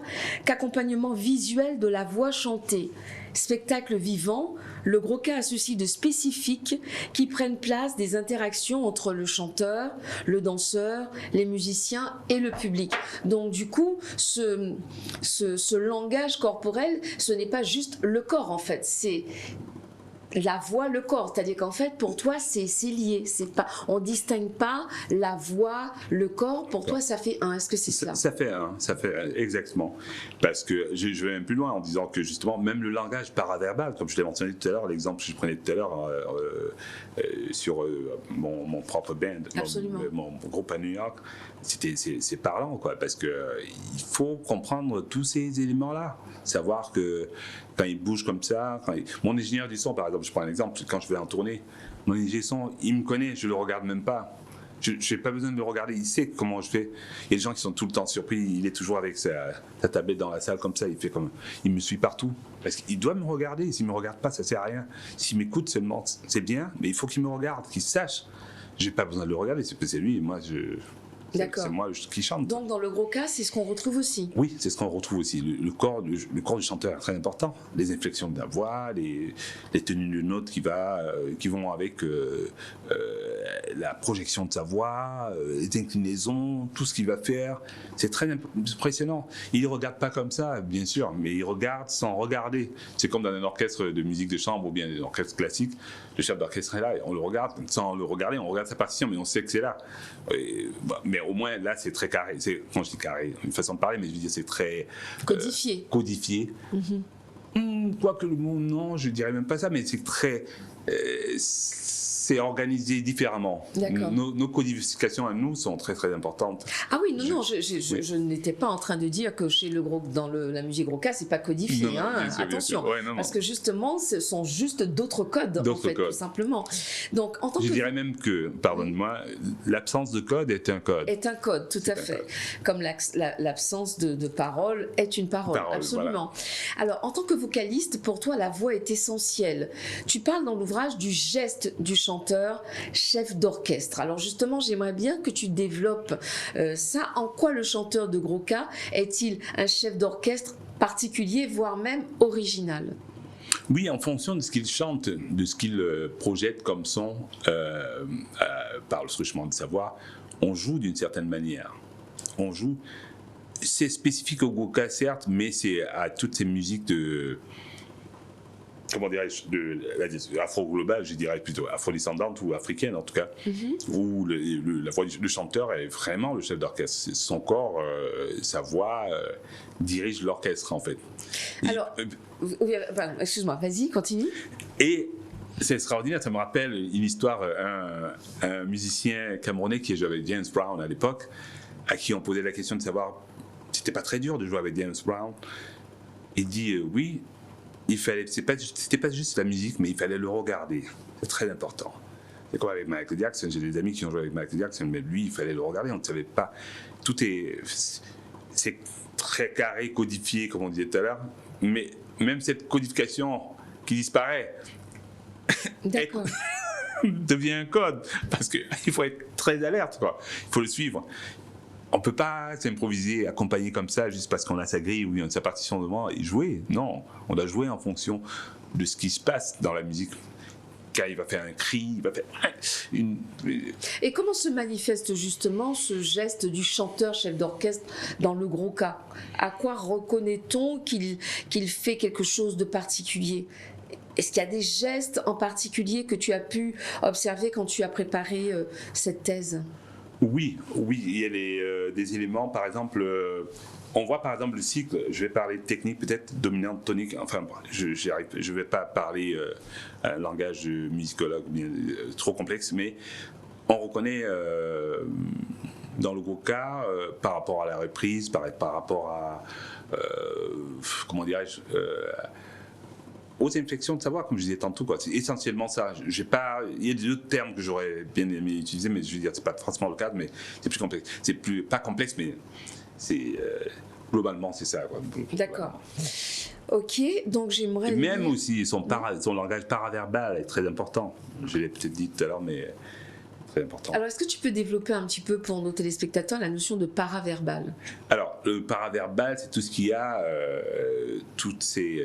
qu'accompagnement visuel de la voix chantée. Spectacle vivant, le gros cas a ceci de spécifique qui prennent place des interactions entre le chanteur, le danseur, les musiciens et le public. Donc du coup, ce langage corporel, ce n'est pas juste le corps en fait, c'est la voix, le corps, c'est-à-dire qu'en fait, pour toi, c'est lié. On ne distingue pas la voix, le corps. Pour toi, ça fait un. Est-ce que c'est cela? Ça fait un, exactement. Parce que je vais même plus loin en disant que justement, même le langage paraverbal, comme je l'ai mentionné tout à l'heure, l'exemple que je prenais tout à l'heure sur mon propre band, mon groupe à New York, c'est parlant, quoi, parce que il faut comprendre tous ces éléments-là, savoir que quand il bouge comme ça, mon ingénieur du son, par exemple, je prends un exemple, quand je vais en tournée, mon ingénieur du son, il me connaît, je le regarde même pas. Je n'ai pas besoin de le regarder, il sait comment je fais. Il y a des gens qui sont tout le temps surpris, il est toujours avec sa tablette dans la salle comme ça, il me suit partout. Parce qu'il doit me regarder, s'il ne me regarde pas, ça ne sert à rien. S'il m'écoute seulement, c'est bien, mais il faut qu'il me regarde, qu'il sache. Je n'ai pas besoin de le regarder, c'est lui, moi c'est moi qui chante. Donc dans le gros cas, c'est ce qu'on retrouve aussi. Oui, c'est ce qu'on retrouve aussi. Le corps du chanteur est très important. Les inflexions de la voix, les tenues de notes qui vont avec la projection de sa voix, les inclinaisons, tout ce qu'il va faire. C'est très impressionnant. Il ne regarde pas comme ça, bien sûr, mais il regarde sans regarder. C'est comme dans un orchestre de musique de chambre ou bien un orchestre classique. Le chef d'orchestre est là, on le regarde sans le regarder, on regarde sa partition, mais on sait que c'est là. Mais au moins, là, c'est très carré. Quand je dis carré, une façon de parler, mais je veux dire, c'est très... Codifié. Quoique le mot, non, je dirais même pas ça, mais c'est très... c'est organisé différemment. Nos codifications à nous sont très très importantes. Ah oui, non, je n'étais pas en train de dire que chez le gros, dans la musique gros cas, c'est pas codifié. Non, attention, ouais, parce que justement, ce sont juste d'autres codes, en fait, tout simplement. Donc, je dirais même que, pardonne-moi, l'absence de code est un code. Est un code, tout à fait. Comme l'absence de parole est une parole, absolument. Voilà. Alors, en tant que vocaliste, pour toi, la voix est essentielle. Tu parles dans l'ouvrage du geste du chanteur, chef d'orchestre. Alors justement, j'aimerais bien que tu développes ça. En quoi le chanteur de gros cas est-il un chef d'orchestre particulier, voire même original? Oui, en fonction de ce qu'il chante, de ce qu'il projette comme son par le truchement de sa voix, on joue d'une certaine manière. on joue. C'est spécifique au Goka, certes, mais c'est à toutes ces musiques de, comment dirais-je, de afro-globale, je dirais plutôt afro-descendante ou africaine en tout cas, où la voix du chanteur est vraiment le chef d'orchestre. Son corps, sa voix dirige l'orchestre en fait. Alors, excuse-moi, vas-y, continue. Et c'est extraordinaire, ça me rappelle une histoire, un musicien camerounais qui jouait avec James Brown à l'époque, à qui on posait la question de savoir, c'était pas très dur de jouer avec James Brown. Il dit oui, c'était pas juste la musique, mais il fallait le regarder. C'est très important. C'est comme avec Michael Jackson, j'ai des amis qui ont joué avec Michael Jackson, mais lui, il fallait le regarder, on ne savait pas. C'est très carré, codifié, comme on disait tout à l'heure, mais même cette codification qui disparaît, D'accord. devient un code, parce qu'il faut être très alerte, quoi. Il faut le suivre. On ne peut pas s'improviser, accompagner comme ça juste parce qu'on a sa grille ou sa partition devant et jouer. Non, on doit jouer en fonction de ce qui se passe dans la musique. Quand il va faire un cri, il va faire une... Et comment se manifeste justement ce geste du chanteur chef d'orchestre dans le gros cas? À quoi reconnaît-on qu'il fait quelque chose de particulier? Est-ce qu'il y a des gestes en particulier que tu as pu observer quand tu as préparé cette thèse? Oui, il y a des éléments, par exemple, on voit par exemple le cycle, je vais parler de technique peut-être dominante tonique, enfin je vais pas parler un langage de musicologue trop complexe, mais on reconnaît dans le gros cas, par rapport à la reprise, par rapport à, comment dirais-je, aux inflexions de savoir, comme je disais tantôt, quoi. C'est essentiellement ça. Il y a d'autres termes que j'aurais bien aimé utiliser, mais je veux dire, c'est pas forcément le cas, mais c'est plus complexe. C'est pas complexe, mais c'est globalement c'est ça, quoi. D'accord. Ok, donc j'aimerais. Et même aussi son langage paraverbal est très important. Je l'ai peut-être dit tout à l'heure, mais très important. Alors, est-ce que tu peux développer un petit peu pour nos téléspectateurs la notion de paraverbal? Alors, le paraverbal, c'est tout ce qu'il y a, toutes ces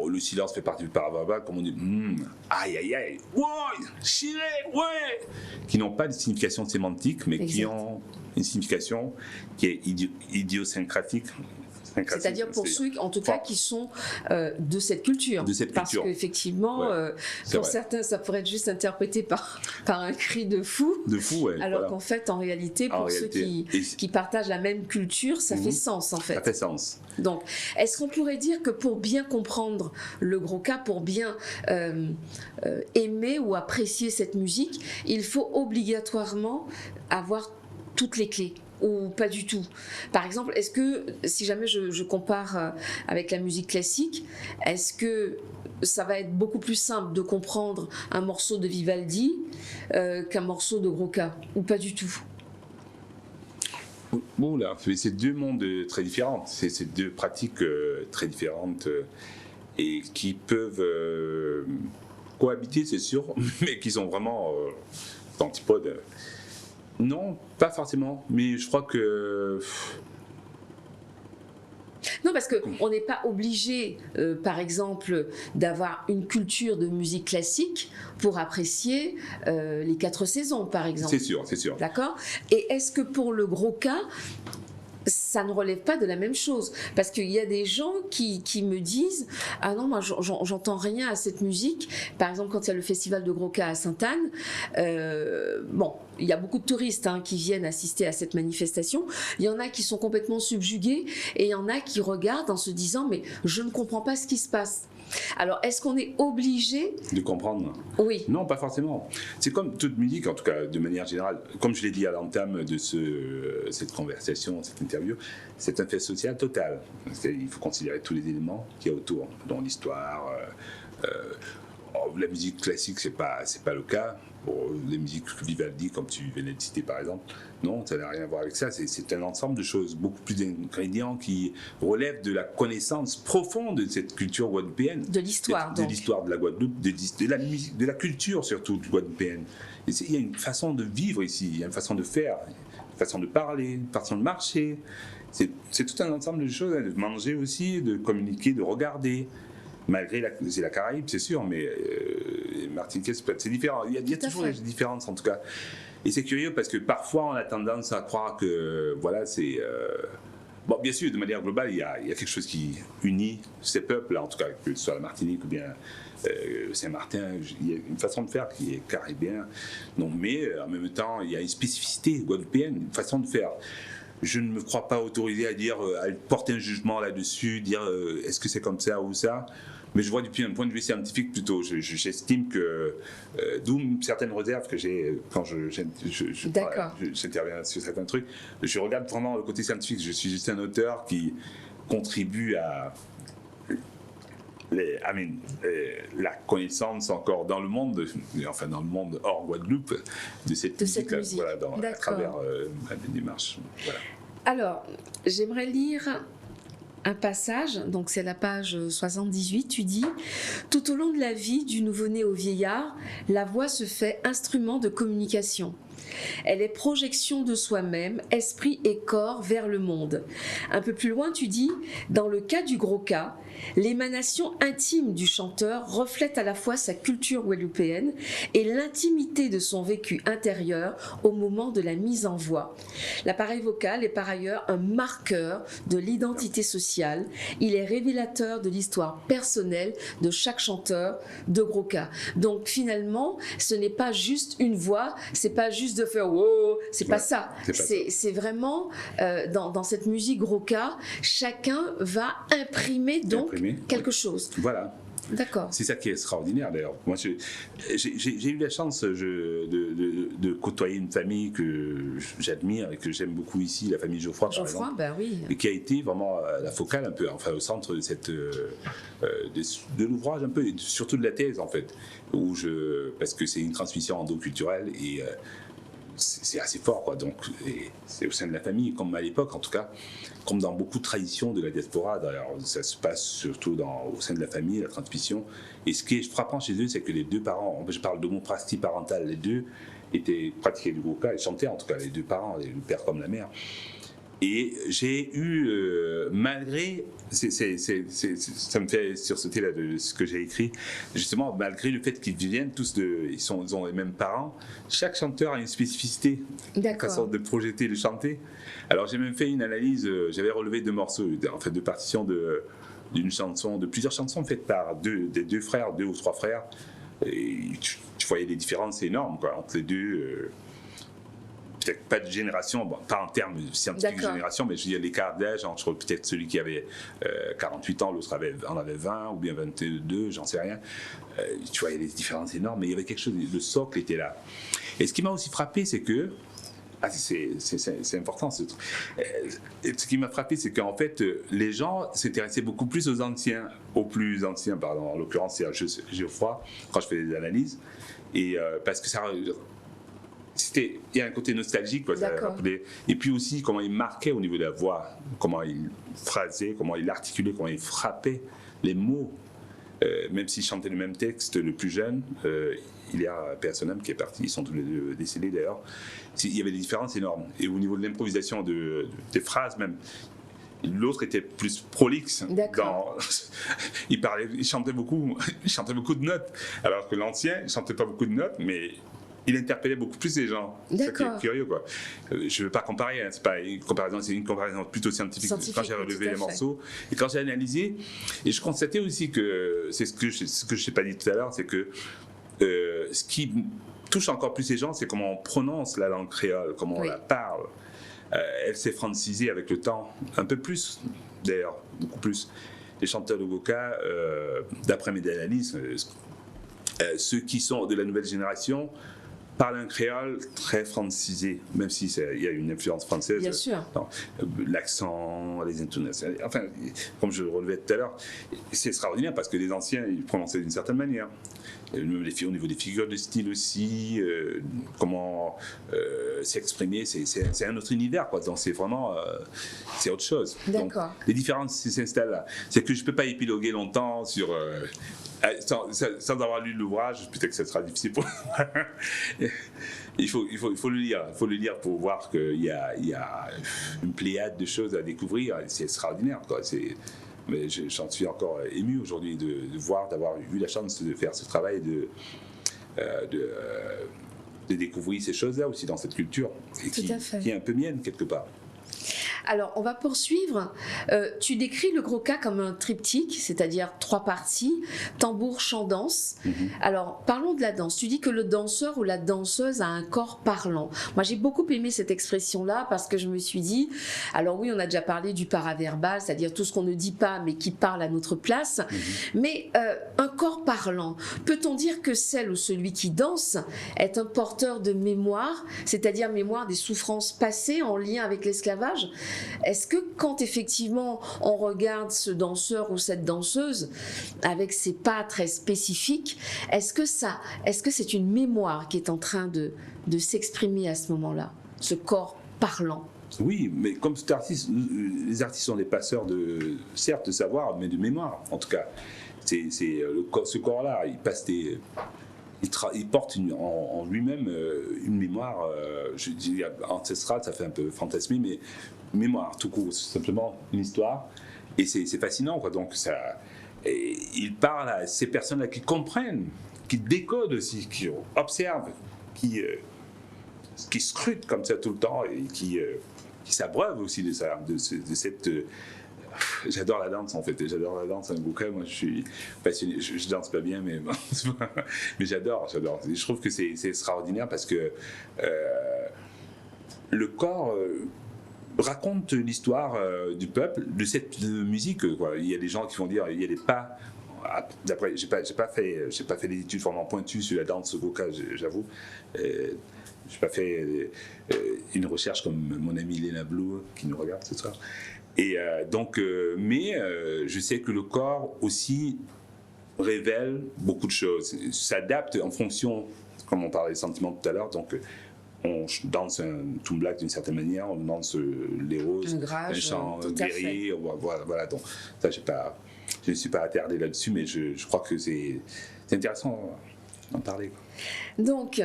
le silence fait partie du paraverbal, comme on dit, aïe aïe aïe, ouais, chiré, ouais, qui n'ont pas de signification sémantique, mais qui ont une signification qui est idiosyncratique. C'est-à-dire pour ceux, en tout cas, qui sont de cette culture. Parce qu'effectivement, pour certains, ça pourrait être juste interprété par un cri de fou. Alors qu'en fait, en réalité, pour ceux qui partagent la même culture, ça fait sens, en fait. Ça fait sens. Donc, est-ce qu'on pourrait dire que pour bien comprendre le gros cas, pour bien aimer ou apprécier cette musique, il faut obligatoirement avoir toutes les clés? Ou pas du tout? Par exemple, est-ce que, si jamais je compare avec la musique classique, est-ce que ça va être beaucoup plus simple de comprendre un morceau de Vivaldi qu'un morceau de Groka? Ou pas du tout? Bon, là, c'est deux mondes très différents. C'est deux pratiques très différentes et qui peuvent cohabiter, c'est sûr, mais qui sont vraiment antipodes. Non, pas forcément, mais je crois que... Non, parce qu'on n'est pas obligé, par exemple, d'avoir une culture de musique classique pour apprécier les 4 saisons, par exemple. C'est sûr, c'est sûr. D'accord? Et est-ce que pour le gros cas, ça ne relève pas de la même chose? Parce qu'il y a des gens qui me disent « Ah non, moi j'entends rien à cette musique ». Par exemple, quand il y a le festival de Groka à Sainte-Anne, bon, il y a beaucoup de touristes qui viennent assister à cette manifestation. Il y en a qui sont complètement subjugués et il y en a qui regardent en se disant « Mais je ne comprends pas ce qui se passe ». Alors, est-ce qu'on est obligé de comprendre? Oui. Non, pas forcément. C'est comme toute musique, en tout cas, de manière générale. Comme je l'ai dit à l'entame de cette conversation, cette interview, c'est un fait social total. Il faut considérer tous les éléments qu'il y a autour, dont l'histoire. La musique classique, c'est pas le cas. Pour les musiques Vivaldi, comme tu venais de citer par exemple, non, ça n'a rien à voir avec ça. C'est un ensemble de choses, beaucoup plus d'ingrédients qui relèvent de la connaissance profonde de cette culture guadeloupéenne. De l'histoire, donc. De l'histoire de la Guadeloupe, de la musique, de la culture surtout guadeloupéenne. Il y a une façon de vivre ici, il y a une façon de faire, une façon de parler, une façon de marcher. C'est tout un ensemble de choses, de manger aussi, de communiquer, de regarder. Malgré c'est la Caraïbe, c'est sûr, mais Martiniquais, c'est différent. Il y a toujours des différences, en tout cas. Et c'est curieux parce que parfois on a tendance à croire que voilà, c'est. Bon, bien sûr, de manière globale, il y a quelque chose qui unit ces peuples, en tout cas, que ce soit la Martinique ou bien Saint-Martin, il y a une façon de faire qui est caribéenne. Non, mais en même temps, il y a une spécificité guadeloupéenne, une façon de faire. Je ne me crois pas autorisé à dire, à porter un jugement là-dessus, dire est-ce que c'est comme ça ou ça. Mais je vois depuis un point de vue scientifique plutôt. J'estime que, d'où certaines réserves que j'ai quand j'interviens sur certains trucs, je regarde vraiment le côté scientifique. Je suis juste un auteur qui contribue à la connaissance encore dans le monde, enfin dans le monde hors Guadeloupe, de cette musique. Voilà, à travers ma démarche. Voilà. Alors, j'aimerais lire un passage, donc c'est la page 78, tu dis « Tout au long de la vie du nouveau-né au vieillard, la voix se fait instrument de communication. Elle est projection de soi-même, esprit et corps vers le monde. » Un peu plus loin, tu dis « Dans le cas du gros cas, l'émanation intime du chanteur reflète à la fois sa culture guadeloupéenne et l'intimité de son vécu intérieur au moment de la mise en voix. L'appareil vocal est par ailleurs un marqueur de l'identité sociale. Il est révélateur de l'histoire personnelle de chaque chanteur de gros cas. » Donc finalement, ce n'est pas juste une voix, c'est pas juste de faire wow, c'est pas ça. C'est vraiment dans cette musique gros cas, chacun va imprimer donc quelque chose. Voilà. D'accord. C'est ça qui est extraordinaire d'ailleurs. Moi, j'ai eu la chance de côtoyer une famille que j'admire et que j'aime beaucoup ici, la famille Geoffroy, par exemple, ben oui. et qui a été vraiment la focale un peu, enfin au centre de cette de l'ouvrage un peu, et surtout de la thèse en fait, parce que c'est une transmission endoculturelle et c'est assez fort, quoi. Donc, c'est au sein de la famille, comme à l'époque, en tout cas, comme dans beaucoup de traditions de la diaspora. D'ailleurs, ça se passe surtout au sein de la famille, la transmission. Et ce qui est frappant chez eux, c'est que les deux parents, je parle d'homoprastie parentale, les deux étaient pratiqués du groupe, ils chantaient en tout cas, les deux parents, le père comme la mère. Et j'ai eu, malgré, ça me fait sursauter là de ce que j'ai écrit, justement, malgré le fait qu'ils viennent tous ils ont les mêmes parents, chaque chanteur a une spécificité, une façon de projeter, de chanter. Alors j'ai même fait une analyse, j'avais relevé deux morceaux, en fait deux partitions d'une chanson, de plusieurs chansons faites par des deux frères, deux ou trois frères, et tu voyais des différences énormes, quoi, entre les deux. Peut-être pas de génération, bon, pas en termes scientifiques de génération, mais je veux dire l'écart d'âge entre peut-être celui qui avait 48 ans, l'autre en avait 20 ou bien 22, j'en sais rien. Tu vois, il y a des différences énormes, mais il y avait quelque chose, le socle était là. Et ce qui m'a aussi frappé, c'est que, c'est important ce truc. Ce qui m'a frappé, c'est qu'en fait, les gens s'intéressaient beaucoup plus aux plus anciens, pardon, en l'occurrence c'est Geoffroy, quand je fais des analyses, et parce que il y a un côté nostalgique, quoi, ça rappelait. Et puis aussi comment il marquait au niveau de la voix, comment il phrasait, comment il articulait, comment il frappait les mots. Même s'il chantait le même texte, le plus jeune, il y a Personnam qui est parti, ils sont tous les deux décédés d'ailleurs. Il y avait des différences énormes. Et au niveau de l'improvisation des phrases même, l'autre était plus prolixe. Il chantait beaucoup de notes, alors que l'ancien ne chantait pas beaucoup de notes, mais il interpellait beaucoup plus les gens. C'est ça qui est curieux, quoi. Je ne veux pas comparer, hein, c'est pas une comparaison, c'est une comparaison plutôt scientifique. Quand j'ai relevé les morceaux et quand j'ai analysé, et je constatais aussi que c'est ce que je n'ai pas dit tout à l'heure, c'est que ce qui touche encore plus les gens, c'est comment on prononce la langue créole, comment on la parle. Elle s'est francisée avec le temps, un peu plus d'ailleurs, beaucoup plus. Les chanteurs de Goka, d'après mes analyses, ceux qui sont de la nouvelle génération parlent un créole très francisé, même s'il y a une influence française. Bien sûr. L'accent, les intonations, enfin, comme je le relevais tout à l'heure, c'est extraordinaire parce que les anciens, ils prononçaient d'une certaine manière. Même au niveau des figures de style aussi, comment s'exprimer, c'est un autre univers, quoi. Donc c'est vraiment, c'est autre chose. D'accord. Donc, les différences s'installent là. C'est que je ne peux pas épiloguer longtemps sur... sans avoir lu l'ouvrage, peut-être que ça sera difficile pour il faut le lire. Il faut le lire pour voir qu'il y a une pléiade de choses à découvrir. C'est extraordinaire, quoi. Mais j'en suis encore ému aujourd'hui d'avoir eu la chance de faire ce travail de découvrir ces choses-là aussi dans cette culture, et qui est un peu mienne quelque part. Alors, on va poursuivre. Tu décris le Gros Cas comme un triptyque, c'est-à-dire 3 parties, tambour, chant, danse. Alors, parlons de la danse. Tu dis que le danseur ou la danseuse a un corps parlant. Moi, j'ai beaucoup aimé cette expression-là parce que je me suis dit, alors oui, on a déjà parlé du paraverbal, c'est-à-dire tout ce qu'on ne dit pas mais qui parle à notre place, mais un corps parlant, peut-on dire que celle ou celui qui danse est un porteur de mémoire, c'est-à-dire mémoire des souffrances passées en lien avec l'esclavage ? Est-ce que quand effectivement on regarde ce danseur ou cette danseuse avec ses pas très spécifiques, est-ce que c'est une mémoire qui est en train de s'exprimer à ce moment-là, ce corps parlant? Oui, mais comme cet artiste, les artistes sont des passeurs certes de savoir, mais de mémoire en tout cas. Ce corps-là, il porte en lui-même une mémoire, je dis ancestrale, ça fait un peu fantasmer, mais mémoire, tout court, c'est simplement une histoire. Et c'est fascinant, quoi. Donc, il parle à ces personnes-là qui comprennent, qui décodent aussi, qui observent, qui scrutent comme ça tout le temps et qui s'abreuvent aussi de cette. J'adore la danse en fait, j'adore la danse. Un bouquin, moi je suis passionné, je danse pas bien, mais j'adore. Je trouve que c'est extraordinaire parce que le corps raconte l'histoire du peuple, de cette musique, quoi. Il y a des gens qui vont dire, il y a des pas. D'après, j'ai pas fait des études vraiment pointues sur la danse voca, j'avoue. J'ai pas fait une recherche comme mon amie Léna Blue qui nous regarde ce soir. Et mais je sais que le corps aussi révèle beaucoup de choses, s'adapte en fonction, comme on parlait des sentiments tout à l'heure, donc on danse un tumblak d'une certaine manière, on danse les roses, un chant guerrier, voilà, donc ça je ne suis pas attardé là-dessus, mais je crois que c'est intéressant d'en parler, quoi. Donc,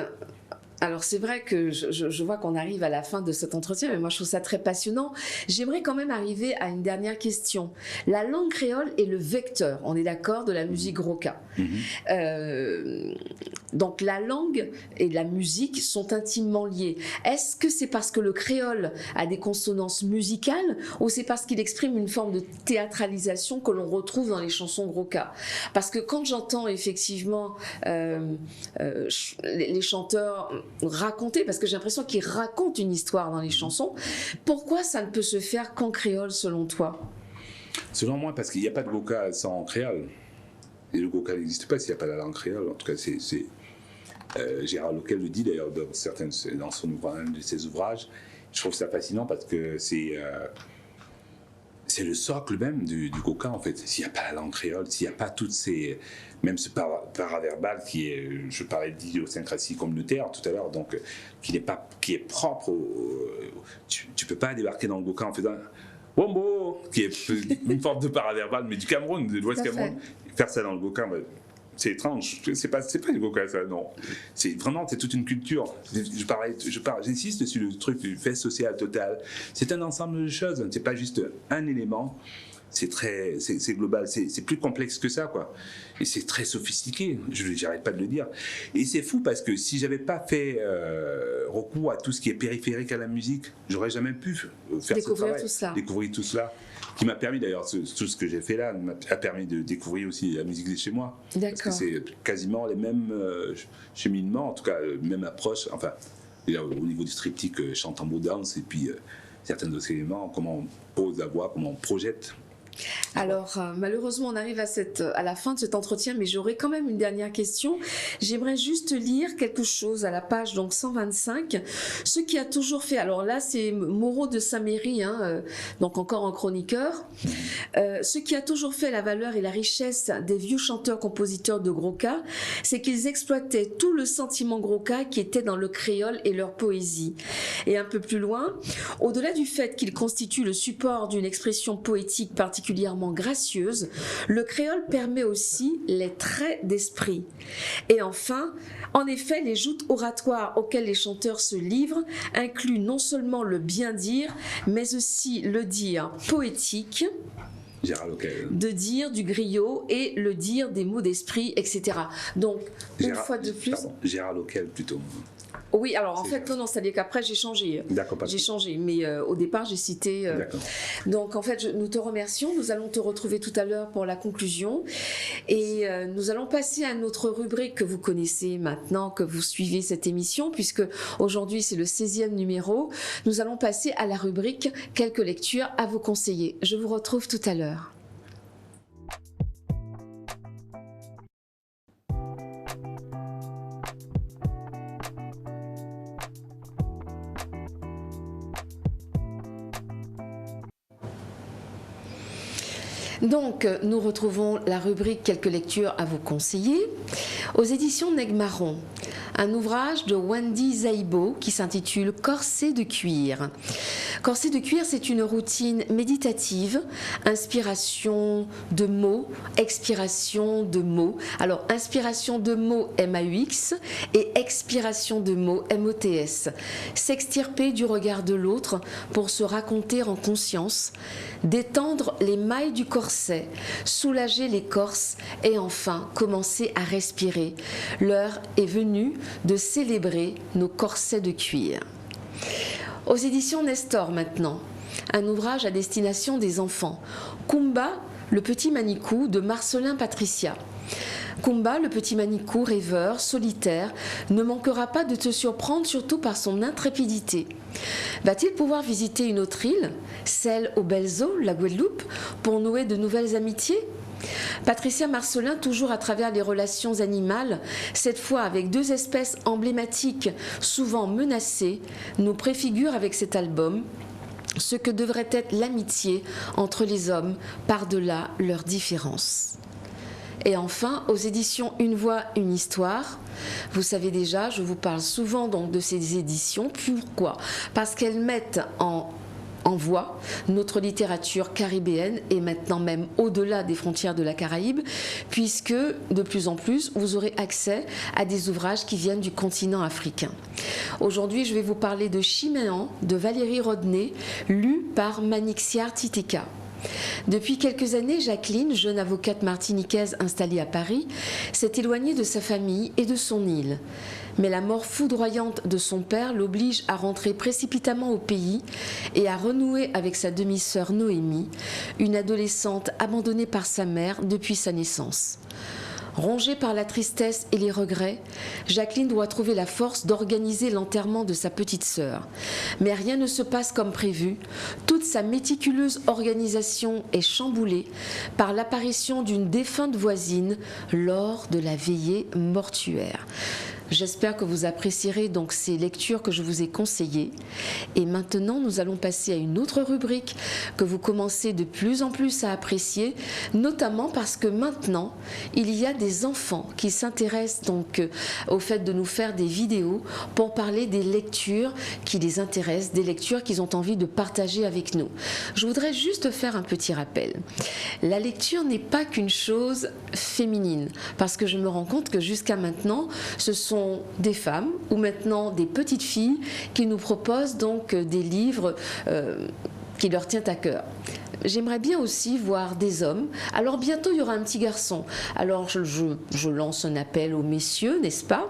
alors c'est vrai que je vois qu'on arrive à la fin de cet entretien, mais moi je trouve ça très passionnant. J'aimerais quand même arriver à une dernière question. La langue créole est le vecteur, on est d'accord, de la musique Gros-Cas. Donc la langue et la musique sont intimement liées. Est-ce que c'est parce que le créole a des consonances musicales ou c'est parce qu'il exprime une forme de théâtralisation que l'on retrouve dans les chansons Gros-Cas? Parce que quand j'entends effectivement les chanteurs raconter, parce que j'ai l'impression qu'ils racontent une histoire dans les chansons, pourquoi ça ne peut se faire qu'en créole selon toi? Selon moi, parce qu'il n'y a pas de Gros-Cas sans créole. Et le Gros-Cas n'existe pas s'il n'y a pas la langue créole. En tout cas, c'est Gérard Loquel le dit d'ailleurs dans un de ses ouvrages. Je trouve ça fascinant parce que c'est le socle même du Gros-Cas en fait. S'il n'y a pas la langue créole, s'il n'y a pas toutes ces... Même ce paraverbal qui est, je parlais d'idiosyncrasie communautaire tout à l'heure, donc qui est propre tu ne peux pas débarquer dans le Gros-Cas en faisant Wombo, qui est une forme de paraverbal, mais du Cameroun, de l'Ouest Cameroun. Faire ça dans le Gros-Cas, c'est étrange. C'est pas du Gros-Cas, ça, non. C'est toute une culture. J'insiste sur le truc du fait social total. C'est un ensemble de choses. C'est pas juste un élément. C'est global. C'est plus complexe que ça, quoi. Et c'est très sophistiqué. J'arrête pas de le dire. Et c'est fou parce que si j'avais pas fait recours à tout ce qui est périphérique à la musique, j'aurais jamais pu faire ce travail. Découvrir tout cela. Qui m'a permis d'ailleurs, tout ce que j'ai fait là, a permis de découvrir aussi la musique de chez moi. Parce que c'est quasiment les mêmes cheminements, en tout cas, même approche, enfin, au niveau du triptyque chant, tambour, danse, et puis certains autres éléments, comment on pose la voix, comment on projette. Alors, malheureusement, on arrive à la fin de cet entretien, mais j'aurais quand même une dernière question. J'aimerais juste lire quelque chose à la page donc 125. Ce qui a toujours fait, alors là, c'est Moreau de Saint-Méry, donc encore un chroniqueur. Ce qui a toujours fait la valeur et la richesse des vieux chanteurs-compositeurs de Gros-Cas, c'est qu'ils exploitaient tout le sentiment Gros-Cas qui était dans le créole et leur poésie. Et un peu plus loin, au-delà du fait qu'ils constituent le support d'une expression poétique particulièrement gracieuse, le créole permet aussi les traits d'esprit. Et enfin, en effet, les joutes oratoires auxquelles les chanteurs se livrent incluent non seulement le bien dire, mais aussi le dire poétique, de dire du griot et le dire des mots d'esprit, etc. Donc, une fois de plus... Gérard Loquel plutôt. Oui, alors en fait, non, c'est-à-dire qu'après j'ai changé. D'accord, pas de J'ai souci. changé, mais au départ j'ai cité. D'accord. Donc en fait, nous te remercions. Nous allons te retrouver tout à l'heure pour la conclusion. Et nous allons passer à notre rubrique que vous connaissez maintenant, que vous suivez cette émission, puisque aujourd'hui c'est le 16e numéro. Nous allons passer à la rubrique quelques lectures à vous conseiller. Je vous retrouve tout à l'heure. Donc, nous retrouvons la rubrique quelques lectures à vous conseiller aux éditions Negmaron. Un ouvrage de Wendy Zaibo qui s'intitule Corset de cuir. Corset de cuir, c'est une routine méditative, inspiration de mots, expiration de mots. Alors, inspiration de mots MAUX et expiration de mots MOTS. S'extirper du regard de l'autre pour se raconter en conscience, détendre les mailles du corset, soulager l'écorce et enfin commencer à respirer. L'heure est venue de célébrer nos corsets de cuir. Aux éditions Nestor maintenant, un ouvrage à destination des enfants. Kumba, le petit manicou de Marcelin Patricia. Kumba, le petit manicou rêveur, solitaire, ne manquera pas de te surprendre, surtout par son intrépidité. Va-t-il pouvoir visiter une autre île, celle aux belles eaux, la Guadeloupe, pour nouer de nouvelles amitiés ? Patricia Marcelin, toujours à travers les relations animales, cette fois avec deux espèces emblématiques souvent menacées, nous préfigure avec cet album ce que devrait être l'amitié entre les hommes par-delà leurs différences. Et enfin, aux éditions Une voix, une histoire, vous savez déjà, je vous parle souvent donc de ces éditions. Pourquoi ? Parce qu'elles mettent en voix notre littérature caribéenne et maintenant même au-delà des frontières de la Caraïbe, puisque de plus en plus, vous aurez accès à des ouvrages qui viennent du continent africain. Aujourd'hui, je vais vous parler de Chiméan de Valérie Rodney, lu par Manixiar Titeka. Depuis quelques années, Jacqueline, jeune avocate martiniquaise installée à Paris, s'est éloignée de sa famille et de son île. Mais la mort foudroyante de son père l'oblige à rentrer précipitamment au pays et à renouer avec sa demi-sœur Noémie, une adolescente abandonnée par sa mère depuis sa naissance. Rongée par la tristesse et les regrets, Jacqueline doit trouver la force d'organiser l'enterrement de sa petite sœur. Mais rien ne se passe comme prévu. Toute sa méticuleuse organisation est chamboulée par l'apparition d'une défunte voisine lors de la veillée mortuaire. J'espère que vous apprécierez donc ces lectures que je vous ai conseillées. Et maintenant, nous allons passer à une autre rubrique que vous commencez de plus en plus à apprécier, notamment parce que maintenant, il y a des enfants qui s'intéressent donc au fait de nous faire des vidéos pour parler des lectures qui les intéressent, des lectures qu'ils ont envie de partager avec nous. Je voudrais juste faire un petit rappel. La lecture n'est pas qu'une chose féminine, parce que je me rends compte que jusqu'à maintenant, ce sont des femmes ou maintenant des petites filles qui nous proposent donc des livres qui leur tiennent à cœur. J'aimerais bien aussi voir des hommes. Alors bientôt il y aura un petit garçon. Alors je lance un appel aux messieurs, n'est-ce pas ?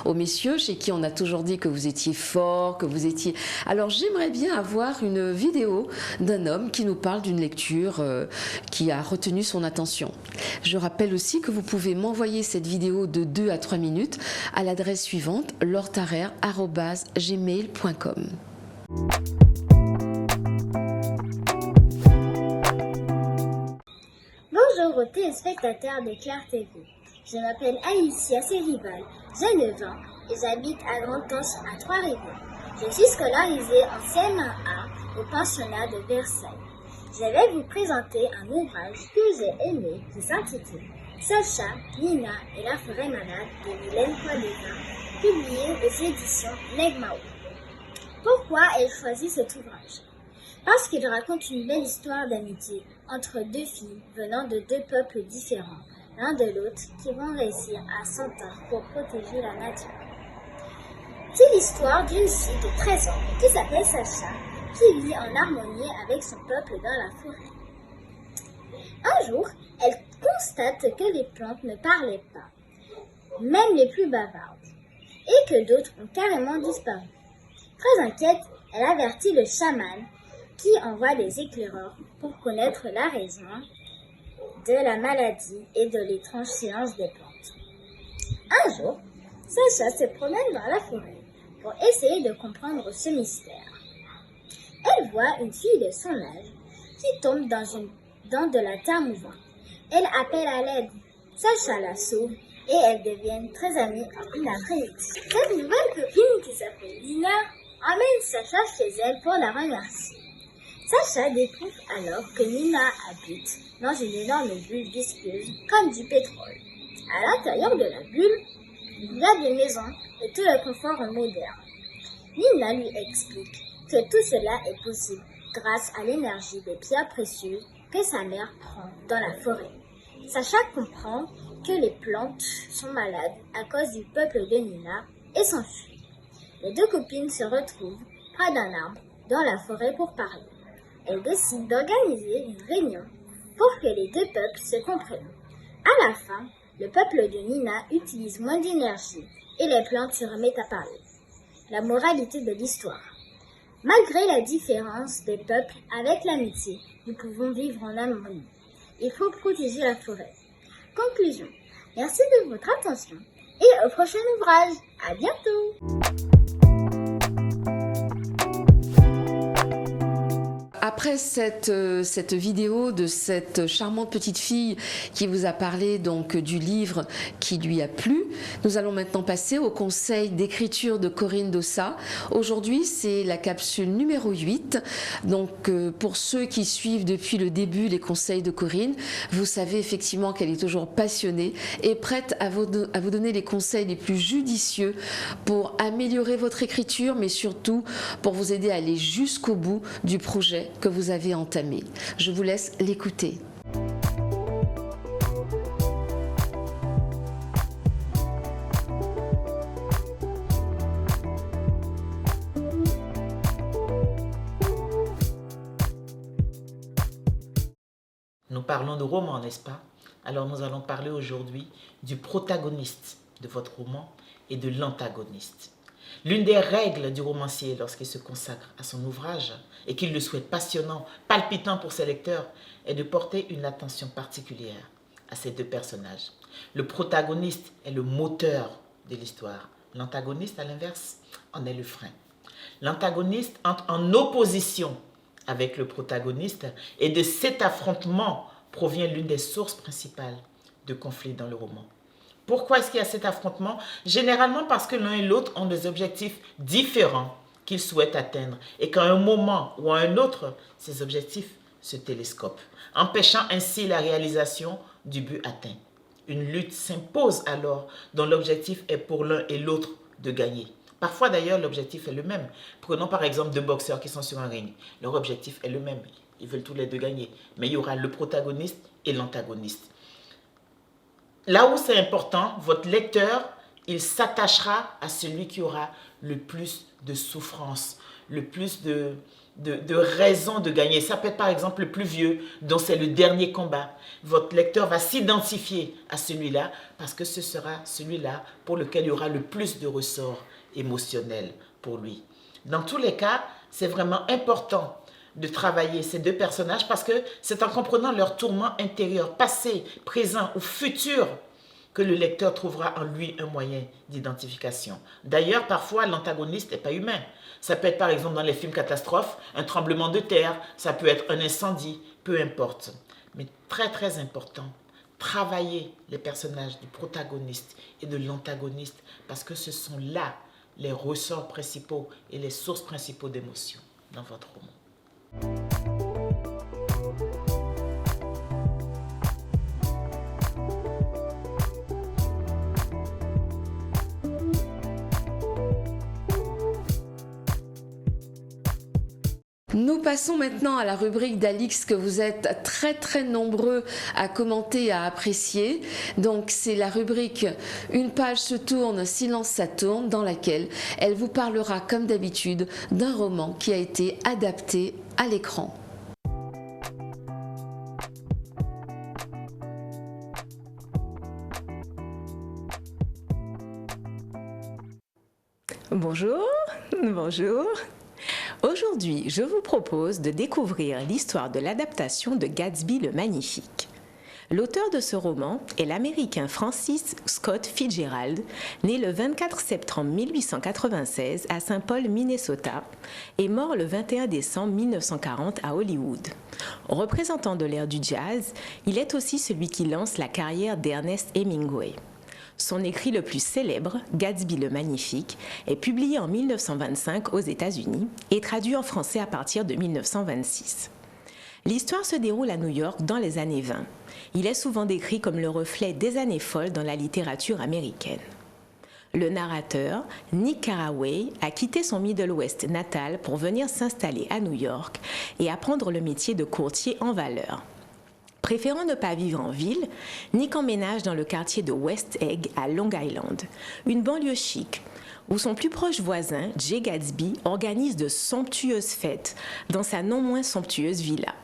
Aux messieurs chez qui on a toujours dit que vous étiez forts, que vous étiez... Alors j'aimerais bien avoir une vidéo d'un homme qui nous parle d'une lecture qui a retenu son attention. Je rappelle aussi que vous pouvez m'envoyer cette vidéo de 2 à 3 minutes à l'adresse suivante lauretarer@gmail.com. Bonjour aux téléspectateurs de Claire TV. Je m'appelle Alicia Sérival, j'ai 9 ans et j'habite à Grand-Anse à Trois-Rivières. Je suis scolarisée en CM1A au pensionnat de Versailles. Je vais vous présenter un ouvrage que j'ai aimé qui s'intitule Sacha, Nina et la forêt malade de Mylène Poilévin, publié aux éditions Negmao. Pourquoi ai-je choisi cet ouvrage ? Parce qu'il raconte une belle histoire d'amitié entre deux filles venant de deux peuples différents, l'un de l'autre, qui vont réussir à s'entendre pour protéger la nature. C'est l'histoire d'une fille de 13 ans qui s'appelle Sacha, qui vit en harmonie avec son peuple dans la forêt. Un jour, elle constate que les plantes ne parlaient pas, même les plus bavardes. et que d'autres ont carrément disparu. Très inquiète, elle avertit le chaman qui envoie des éclaireurs pour connaître la raison de la maladie et de l'étrange silence des plantes. Un jour, Sacha se promène dans la forêt pour essayer de comprendre ce mystère. Elle voit une fille de son âge qui tombe dans de la terre mouvante. Elle appelle à l'aide. Sacha la sauve et elles deviennent très amies une après-midi. Cette nouvelle copine qui s'appelle Lina emmène Sacha chez elle pour la remercier. Sacha découvre alors que Nina habite dans une énorme bulle visqueuse comme du pétrole. À l'intérieur de la bulle, il y a des maisons et tout le confort moderne. Nina lui explique que tout cela est possible grâce à l'énergie des pierres précieuses que sa mère prend dans la forêt. Sacha comprend que les plantes sont malades à cause du peuple de Nina et s'enfuit. Les deux copines se retrouvent près d'un arbre dans la forêt pour parler. Elles décident d'organiser une réunion pour que les deux peuples se comprennent. À la fin, le peuple de Nina utilise moins d'énergie et les plantes se remettent à parler. La moralité de l'histoire. Malgré la différence des peuples, avec l'amitié, nous pouvons vivre en harmonie. Il faut protéger la forêt. Conclusion. Merci de votre attention et au prochain ouvrage. À bientôt. Après cette vidéo de cette charmante petite fille qui vous a parlé donc du livre qui lui a plu, nous allons maintenant passer au conseil d'écriture de Corinne Dossa. Aujourd'hui, c'est la capsule numéro 8. Donc, pour ceux qui suivent depuis le début les conseils de Corinne, vous savez effectivement qu'elle est toujours passionnée et prête à vous donner les conseils les plus judicieux pour améliorer votre écriture, mais surtout pour vous aider à aller jusqu'au bout du projet que vous avez entamé. Je vous laisse l'écouter. Nous parlons de roman, n'est-ce pas? Alors nous allons parler aujourd'hui du protagoniste de votre roman et de l'antagoniste. L'une des règles du romancier lorsqu'il se consacre à son ouvrage et qu'il le souhaite passionnant, palpitant pour ses lecteurs, est de porter une attention particulière à ces deux personnages. Le protagoniste est le moteur de l'histoire. L'antagoniste, à l'inverse, en est le frein. L'antagoniste entre en opposition avec le protagoniste et de cet affrontement provient l'une des sources principales de conflit dans le roman. Pourquoi est-ce qu'il y a cet affrontement? Généralement parce que l'un et l'autre ont des objectifs différents qu'ils souhaitent atteindre et qu'à un moment ou à un autre, ces objectifs se télescopent, empêchant ainsi la réalisation du but atteint. Une lutte s'impose alors dont l'objectif est pour l'un et l'autre de gagner. Parfois d'ailleurs l'objectif est le même. Prenons par exemple deux boxeurs qui sont sur un ring. Leur objectif est le même. Ils veulent tous les deux gagner. Mais il y aura le protagoniste et l'antagoniste. Là où c'est important, votre lecteur, il s'attachera à celui qui aura le plus de souffrance, le plus de raisons de gagner. Ça peut être par exemple le plus vieux, dont c'est le dernier combat. Votre lecteur va s'identifier à celui-là parce que ce sera celui-là pour lequel il y aura le plus de ressorts émotionnels pour lui. Dans tous les cas, c'est vraiment important de travailler ces deux personnages parce que c'est en comprenant leur tourment intérieur, passé, présent ou futur, que le lecteur trouvera en lui un moyen d'identification. D'ailleurs, parfois, l'antagoniste n'est pas humain. Ça peut être par exemple dans les films catastrophes, un tremblement de terre, ça peut être un incendie, peu importe. Mais très très important, travailler les personnages du protagoniste et de l'antagoniste parce que ce sont là les ressorts principaux et les sources principaux d'émotions dans votre roman. Nous passons maintenant à la rubrique d'Alix que vous êtes très très nombreux à commenter et à apprécier. Donc c'est la rubrique « Une page se tourne, silence ça tourne » dans laquelle elle vous parlera comme d'habitude d'un roman qui a été adapté à l'écran. Bonjour, bonjour. Aujourd'hui, je vous propose de découvrir l'histoire de l'adaptation de Gatsby le Magnifique. L'auteur de ce roman est l'Américain Francis Scott Fitzgerald, né le 24 septembre 1896 à Saint Paul, Minnesota, et mort le 21 décembre 1940 à Hollywood. Représentant de l'ère du jazz, il est aussi celui qui lance la carrière d'Ernest Hemingway. Son écrit le plus célèbre, Gatsby le Magnifique, est publié en 1925 aux États-Unis et traduit en français à partir de 1926. L'histoire se déroule à New York dans les années 20. Il est souvent décrit comme le reflet des années folles dans la littérature américaine. Le narrateur, Nick Carraway, a quitté son Middle West natal pour venir s'installer à New York et apprendre le métier de courtier en valeurs. Préférant ne pas vivre en ville, Nick emménage dans le quartier de West Egg à Long Island, une banlieue chic, où son plus proche voisin, Jay Gatsby, organise de somptueuses fêtes dans sa non moins somptueuse villa.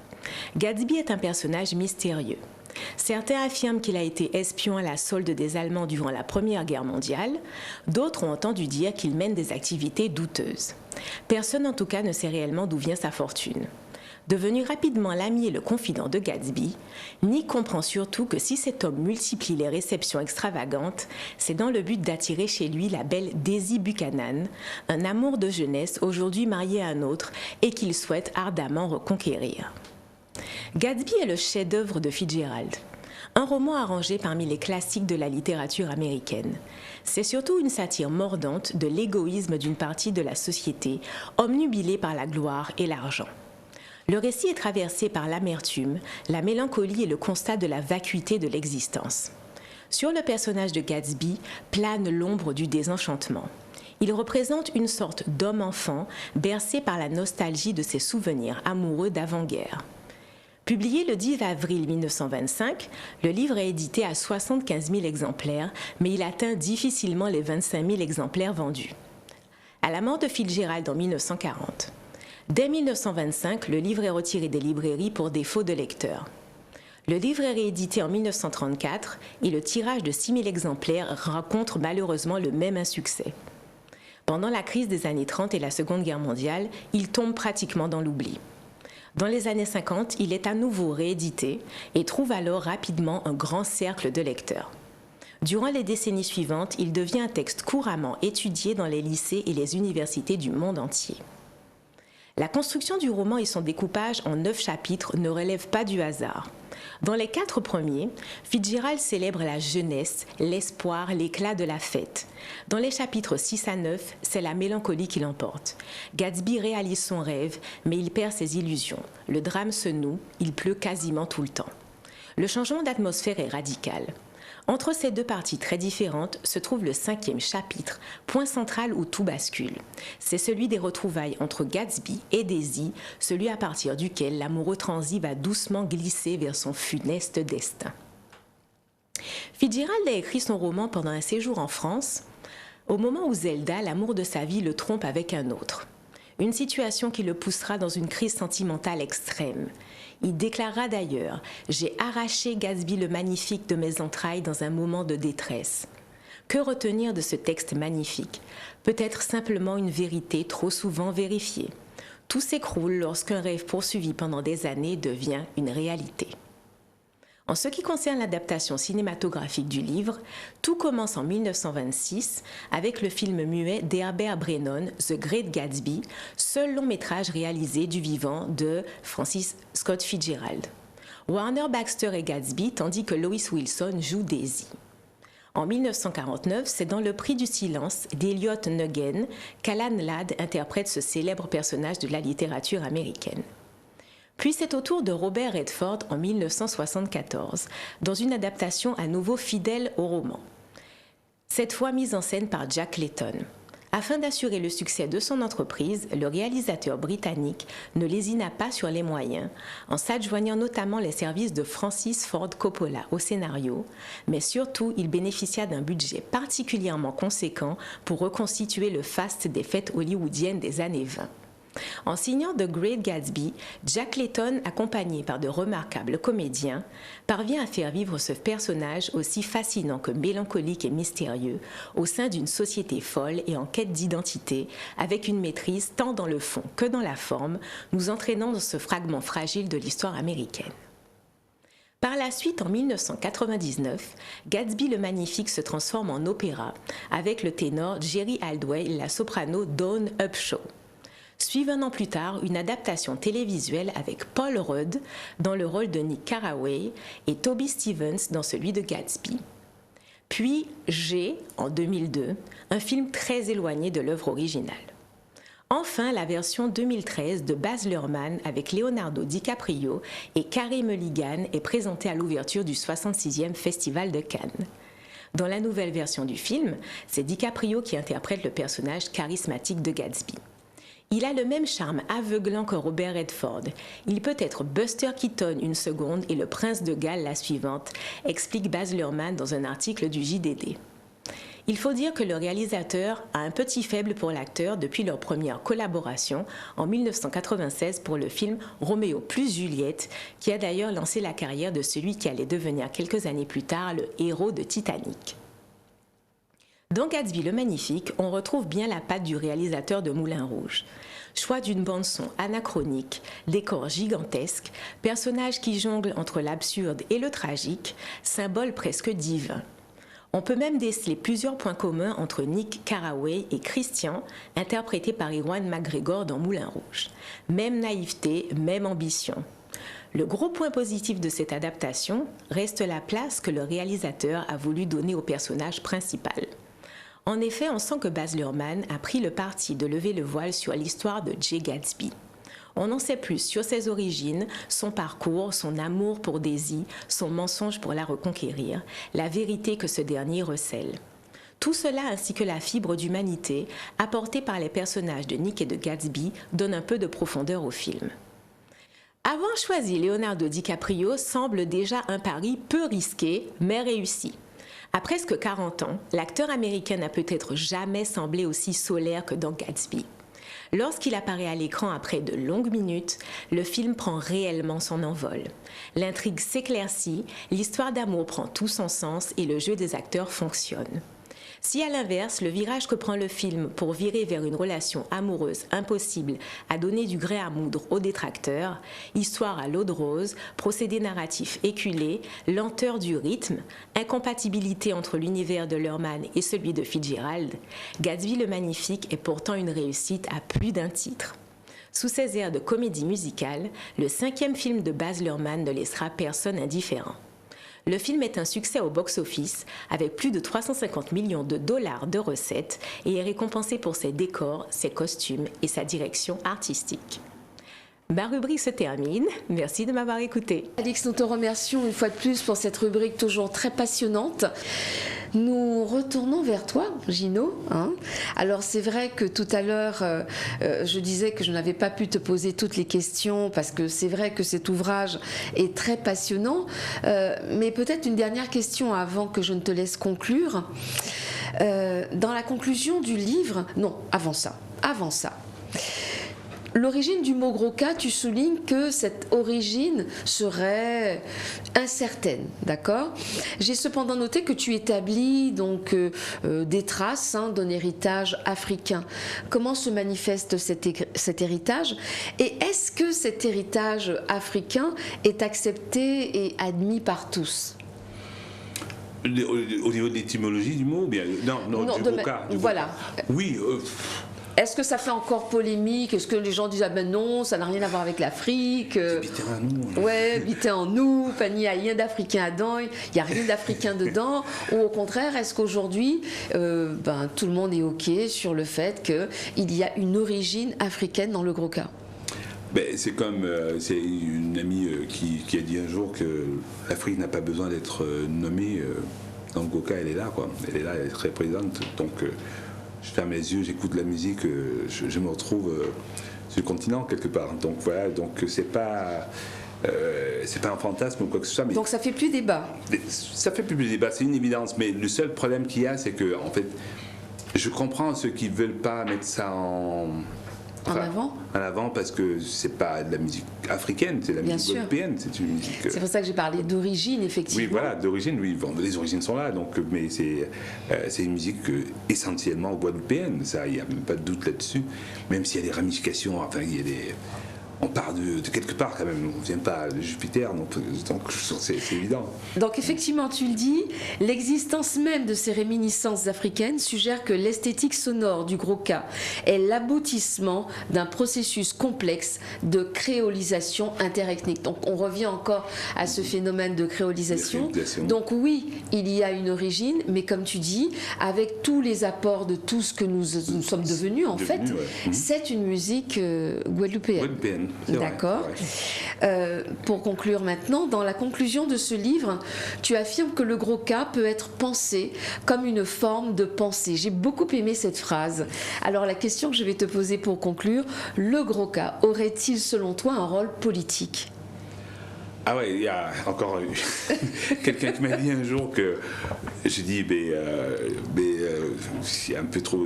Gatsby est un personnage mystérieux. Certains affirment qu'il a été espion à la solde des Allemands durant la Première Guerre mondiale, d'autres ont entendu dire qu'il mène des activités douteuses. Personne en tout cas ne sait réellement d'où vient sa fortune. Devenu rapidement l'ami et le confident de Gatsby, Nick comprend surtout que si cet homme multiplie les réceptions extravagantes, c'est dans le but d'attirer chez lui la belle Daisy Buchanan, un amour de jeunesse aujourd'hui marié à un autre et qu'il souhaite ardemment reconquérir. Gatsby est le chef-d'œuvre de Fitzgerald, un roman arrangé parmi les classiques de la littérature américaine. C'est surtout une satire mordante de l'égoïsme d'une partie de la société, obnubilée par la gloire et l'argent. Le récit est traversé par l'amertume, la mélancolie et le constat de la vacuité de l'existence. Sur le personnage de Gatsby plane l'ombre du désenchantement. Il représente une sorte d'homme-enfant bercé par la nostalgie de ses souvenirs amoureux d'avant-guerre. Publié le 10 avril 1925, le livre est édité à 75 000 exemplaires, mais il atteint difficilement les 25 000 exemplaires vendus. À la mort de Fitzgerald en 1940, dès 1925, le livre est retiré des librairies pour défaut de lecteurs. Le livre est réédité en 1934 et le tirage de 6 000 exemplaires rencontre malheureusement le même insuccès. Pendant la crise des années 30 et la Seconde Guerre mondiale, il tombe pratiquement dans l'oubli. Dans les années 50, il est à nouveau réédité et trouve alors rapidement un grand cercle de lecteurs. Durant les décennies suivantes, il devient un texte couramment étudié dans les lycées et les universités du monde entier. La construction du roman et son découpage en 9 chapitres ne relèvent pas du hasard. Dans les 4 premiers, Fitzgerald célèbre la jeunesse, l'espoir, l'éclat de la fête. Dans les chapitres 6 à 9, c'est la mélancolie qui l'emporte. Gatsby réalise son rêve, mais il perd ses illusions. Le drame se noue, il pleut quasiment tout le temps. Le changement d'atmosphère est radical. Entre ces deux parties très différentes se trouve le 5e chapitre, point central où tout bascule. C'est celui des retrouvailles entre Gatsby et Daisy, celui à partir duquel l'amoureux transi va doucement glisser vers son funeste destin. Fitzgerald a écrit son roman pendant un séjour en France, au moment où Zelda, l'amour de sa vie, le trompe avec un autre. Une situation qui le poussera dans une crise sentimentale extrême. Il déclarera d'ailleurs « J'ai arraché Gatsby le Magnifique de mes entrailles dans un moment de détresse ». Que retenir de ce texte magnifique? Peut-être simplement une vérité trop souvent vérifiée. Tout s'écroule lorsqu'un rêve poursuivi pendant des années devient une réalité. En ce qui concerne l'adaptation cinématographique du livre, tout commence en 1926 avec le film muet d'Herbert Brennan, The Great Gatsby, seul long métrage réalisé du vivant de Francis Scott Fitzgerald. Warner Baxter est Gatsby tandis que Lois Wilson joue Daisy. En 1949, c'est dans Le Prix du silence d'Elliot Nugent qu'Alan Ladd interprète ce célèbre personnage de la littérature américaine. Puis c'est au tour de Robert Redford en 1974, dans une adaptation à nouveau fidèle au roman. Cette fois mise en scène par Jack Layton. Afin d'assurer le succès de son entreprise, le réalisateur britannique ne lésina pas sur les moyens, en s'adjoignant notamment les services de Francis Ford Coppola au scénario, mais surtout il bénéficia d'un budget particulièrement conséquent pour reconstituer le faste des fêtes hollywoodiennes des années 20. En signant The Great Gatsby, Jack Leyton, accompagné par de remarquables comédiens, parvient à faire vivre ce personnage aussi fascinant que mélancolique et mystérieux au sein d'une société folle et en quête d'identité, avec une maîtrise tant dans le fond que dans la forme, nous entraînant dans ce fragment fragile de l'histoire américaine. Par la suite, en 1999, Gatsby le Magnifique se transforme en opéra avec le ténor Jerry Aldwell et la soprano Dawn Upshaw. Suive un an plus tard une adaptation télévisuelle avec Paul Rudd dans le rôle de Nick Carraway et Toby Stephens dans celui de Gatsby. Puis G, en 2002, un film très éloigné de l'œuvre originale. Enfin, la version 2013 de Baz Luhrmann avec Leonardo DiCaprio et Carey Mulligan est présentée à l'ouverture du 66e Festival de Cannes. Dans la nouvelle version du film, c'est DiCaprio qui interprète le personnage charismatique de Gatsby. Il a le même charme aveuglant que Robert Redford. Il peut être Buster Keaton une seconde et le prince de Galles la suivante, explique Baz Luhrmann dans un article du JDD. Il faut dire que le réalisateur a un petit faible pour l'acteur depuis leur première collaboration en 1996 pour le film Roméo plus Juliette, qui a d'ailleurs lancé la carrière de celui qui allait devenir quelques années plus tard le héros de Titanic. Dans Gatsby le Magnifique, on retrouve bien la patte du réalisateur de Moulin Rouge. Choix d'une bande-son anachronique, décor gigantesque, personnage qui jongle entre l'absurde et le tragique, symbole presque divin. On peut même déceler plusieurs points communs entre Nick Carraway et Christian, interprété par Ewan McGregor dans Moulin Rouge. Même naïveté, même ambition. Le gros point positif de cette adaptation reste la place que le réalisateur a voulu donner au personnage principal. En effet, on sent que Baz Luhrmann a pris le parti de lever le voile sur l'histoire de Jay Gatsby. On en sait plus sur ses origines, son parcours, son amour pour Daisy, son mensonge pour la reconquérir, la vérité que ce dernier recèle. Tout cela ainsi que la fibre d'humanité apportée par les personnages de Nick et de Gatsby donne un peu de profondeur au film. Avoir choisi Leonardo DiCaprio semble déjà un pari peu risqué, mais réussi. À presque 40 ans, l'acteur américain n'a peut-être jamais semblé aussi solaire que dans Gatsby. Lorsqu'il apparaît à l'écran après de longues minutes, le film prend réellement son envol. L'intrigue s'éclaircit, l'histoire d'amour prend tout son sens et le jeu des acteurs fonctionne. Si à l'inverse, le virage que prend le film pour virer vers une relation amoureuse impossible a donné du gré à moudre aux détracteurs, histoire à l'eau de rose, procédé narratif éculé, lenteur du rythme, incompatibilité entre l'univers de Luhrmann et celui de Fitzgerald, Gatsby le Magnifique est pourtant une réussite à plus d'un titre. Sous ses airs de comédie musicale, le 5e film de Baz Luhrmann ne laissera personne indifférent. Le film est un succès au box-office avec plus de 350 millions de dollars de recettes et est récompensé pour ses décors, ses costumes et sa direction artistique. Ma rubrique se termine. Merci de m'avoir écouté. Alix, nous te remercions une fois de plus pour cette rubrique toujours très passionnante. Nous retournons vers toi, Gino. Alors c'est vrai que tout à l'heure, je disais que je n'avais pas pu te poser toutes les questions parce que c'est vrai que cet ouvrage est très passionnant. Mais peut-être une dernière question avant que je ne te laisse conclure. Dans la conclusion du livre, non, avant ça. L'origine du mot gros cas, tu soulignes que cette origine serait incertaine, d'accord ? J'ai cependant noté que tu établis donc des traces d'un héritage africain. Comment se manifeste cet héritage ? Et est-ce que cet héritage africain est accepté et admis par tous ? Au niveau de l'étymologie du mot, bien non, du gros cas. Voilà. Oui. Est-ce que ça fait encore polémique ? Est-ce que les gens disent « Ah ben non, ça n'a rien à voir avec l'Afrique ». Bité en nous. Ouais, bité en nous, il n'y a rien d'Africain dedans, il n'y a rien d'Africain dedans. Ou au contraire, est-ce qu'aujourd'hui, tout le monde est OK sur le fait qu'il y a une origine africaine dans le gros cas ? C'est comme c'est une amie qui a dit un jour que l'Afrique n'a pas besoin d'être nommée. Dans le gros cas, elle est là, quoi. Elle est là, elle est très présente. Donc, je ferme les yeux, j'écoute la musique, je me retrouve sur le continent quelque part. Donc voilà, donc c'est pas un fantasme ou quoi que ce soit. Mais donc ça fait plus débat. Ça fait plus débat, c'est une évidence. Mais le seul problème qu'il y a, c'est que en fait, je comprends ceux qui veulent pas mettre ça en avant parce que c'est pas de la musique africaine, c'est de la musique guadeloupéenne, c'est une musique. C'est pour ça que j'ai parlé d'origine, effectivement. Oui, voilà, d'origine, oui, bon, les origines sont là, donc, mais c'est une musique essentiellement guadeloupéenne, ça, il n'y a même pas de doute là-dessus, même s'il y a des ramifications, enfin, il y a des. On part de quelque part quand même, on ne vient pas de Jupiter, donc c'est évident. Donc effectivement, tu le dis, l'existence même de ces réminiscences africaines suggère que l'esthétique sonore du gros K est l'aboutissement d'un processus complexe de créolisation interethnique. Donc on revient encore à ce phénomène de créolisation. Donc oui, il y a une origine, mais comme tu dis, avec tous les apports de tout ce que nous sommes devenus, en fait, c'est une musique guadeloupéenne. D'accord. Pour conclure maintenant, dans la conclusion de ce livre, tu affirmes que le gros K peut être pensé comme une forme de pensée. J'ai beaucoup aimé cette phrase. Alors la question que je vais te poser pour conclure, le gros K aurait-il selon toi un rôle politique ? Ah ouais, il y a encore quelqu'un qui m'a dit un jour que j'ai dit, c'est un peu trop,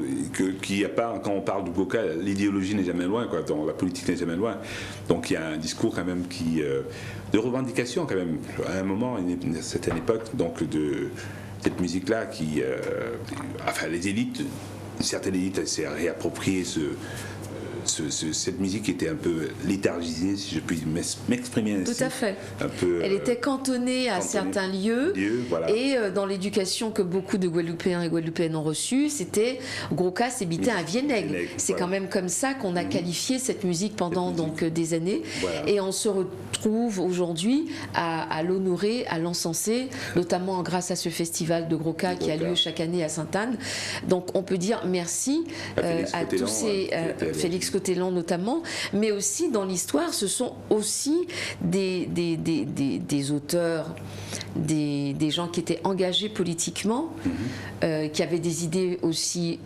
qu'il n'y a pas, quand on parle du Goka, l'idéologie n'est jamais loin, quoi, donc la politique n'est jamais loin. Donc il y a un discours quand même de revendication quand même, à un moment, à une certaine époque, donc de cette musique-là qui, enfin les élites, une certaine élite s'est réappropriée cette musique était un peu léthargisée, si je puis m'exprimer ainsi. Tout à fait. Elle était cantonnée à certains lieux voilà. Et dans l'éducation que beaucoup de Guadeloupéens et Guadeloupéennes ont reçue, c'était gros K, c'est bité un Viennègue. C'est quand même comme ça qu'on a qualifié cette musique pendant donc des années. Voilà. Et on se retrouve aujourd'hui à l'honorer, à l'encenser, notamment grâce à ce festival de gros K qui a lieu chaque année à Sainte-Anne. Donc on peut dire merci à tous ces Félix Cotellon notamment, mais aussi dans l'histoire, ce sont aussi des auteurs, des gens qui étaient engagés politiquement, qui avaient des idées aussi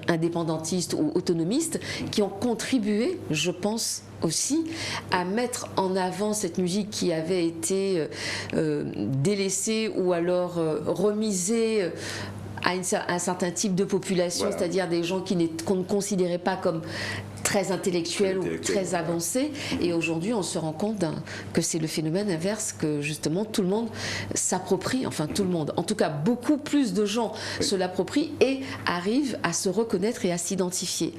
indépendantistes ou autonomistes, qui ont contribué, je pense, aussi à mettre en avant cette musique qui avait été délaissée ou alors remisée à un certain type de population, voilà. C'est-à-dire des gens qu'on ne considérait pas comme très intellectuels ou très avancés. Et aujourd'hui, on se rend compte que c'est le phénomène inverse, que justement tout le monde s'approprie, enfin tout le monde, en tout cas beaucoup plus de gens se l'approprient et arrivent à se reconnaître et à s'identifier.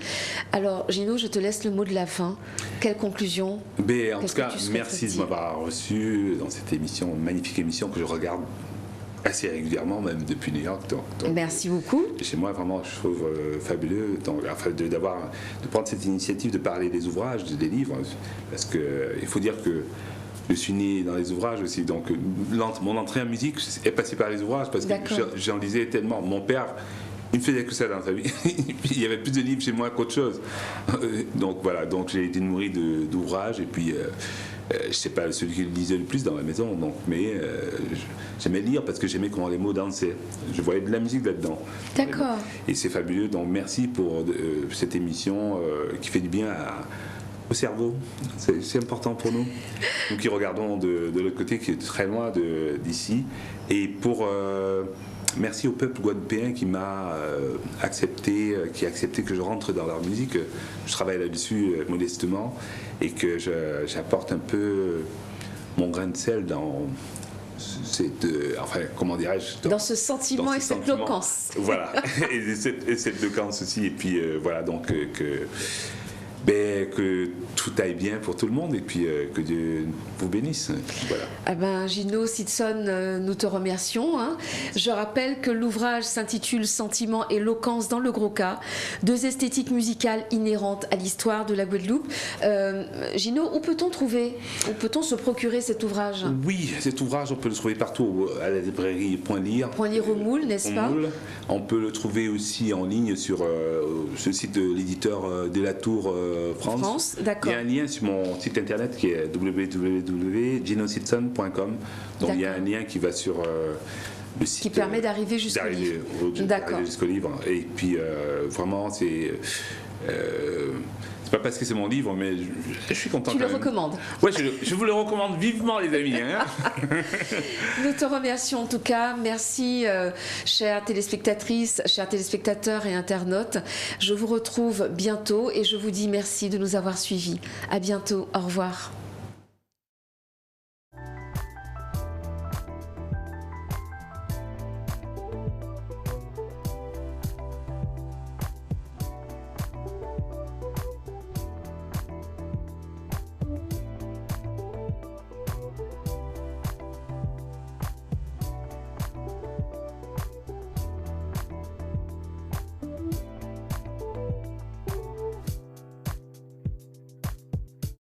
Alors Gino, je te laisse le mot de la fin. Quelle conclusion ? En tout cas, merci de m'avoir reçu dans cette émission, magnifique émission que je regarde assez régulièrement, même depuis New York. Donc, merci beaucoup. Chez moi, vraiment, je trouve fabuleux de prendre cette initiative de parler des ouvrages, des livres, parce qu'il faut dire que je suis né dans les ouvrages aussi, donc mon entrée en musique est passée par les ouvrages, parce que j'en lisais tellement. Mon père, il ne faisait que ça dans sa vie. Il y avait plus de livres chez moi qu'autre chose. Donc voilà, donc j'ai été nourri d'ouvrages, et puis je ne sais pas celui qui lisait le plus dans la maison, donc, mais j'aimais lire parce que j'aimais comment les mots dansaient. Je voyais de la musique là-dedans. D'accord. Et c'est fabuleux, donc merci pour cette émission qui fait du bien au cerveau. C'est important pour nous. Nous qui regardons de l'autre côté, qui est très loin d'ici. Et merci au peuple guadeloupéen qui m'a accepté, qui a accepté que je rentre dans leur musique. Je travaille là-dessus modestement et que j'apporte un peu mon grain de sel dans comment dirais-je, dans ce sentiment et cette loquence. Voilà, et cette loquence aussi. Et puis voilà, donc que tout aille bien pour tout le monde et puis que Dieu vous bénisse. Voilà. Gino Sitson, nous te remercions. Je rappelle que l'ouvrage s'intitule Sentiment et éloquence dans le gros K, deux esthétiques musicales inhérentes à l'histoire de la Guadeloupe. Gino, où peut-on se procurer cet ouvrage ? Oui, cet ouvrage, on peut le trouver partout à la librairie Point Lire. Point Lire au Moule, n'est-ce pas ? On peut le trouver aussi en ligne sur ce site de l'éditeur Delatour France. D'accord. Il y a un lien sur mon site internet qui est www.ginositson.com. Donc il y a un lien qui va sur le site. Qui permet d'arriver jusqu'au livre. D'arriver jusqu'au livre. Et puis vraiment, C'est pas parce que c'est mon livre, mais je suis content. Tu quand le même. recommandes? Ouais, je vous le recommande vivement, les amis. Hein. Nous te remercions en tout cas. Merci, chères téléspectatrices, chers téléspectateurs et internautes. Je vous retrouve bientôt et je vous dis merci de nous avoir suivis. À bientôt. Au revoir.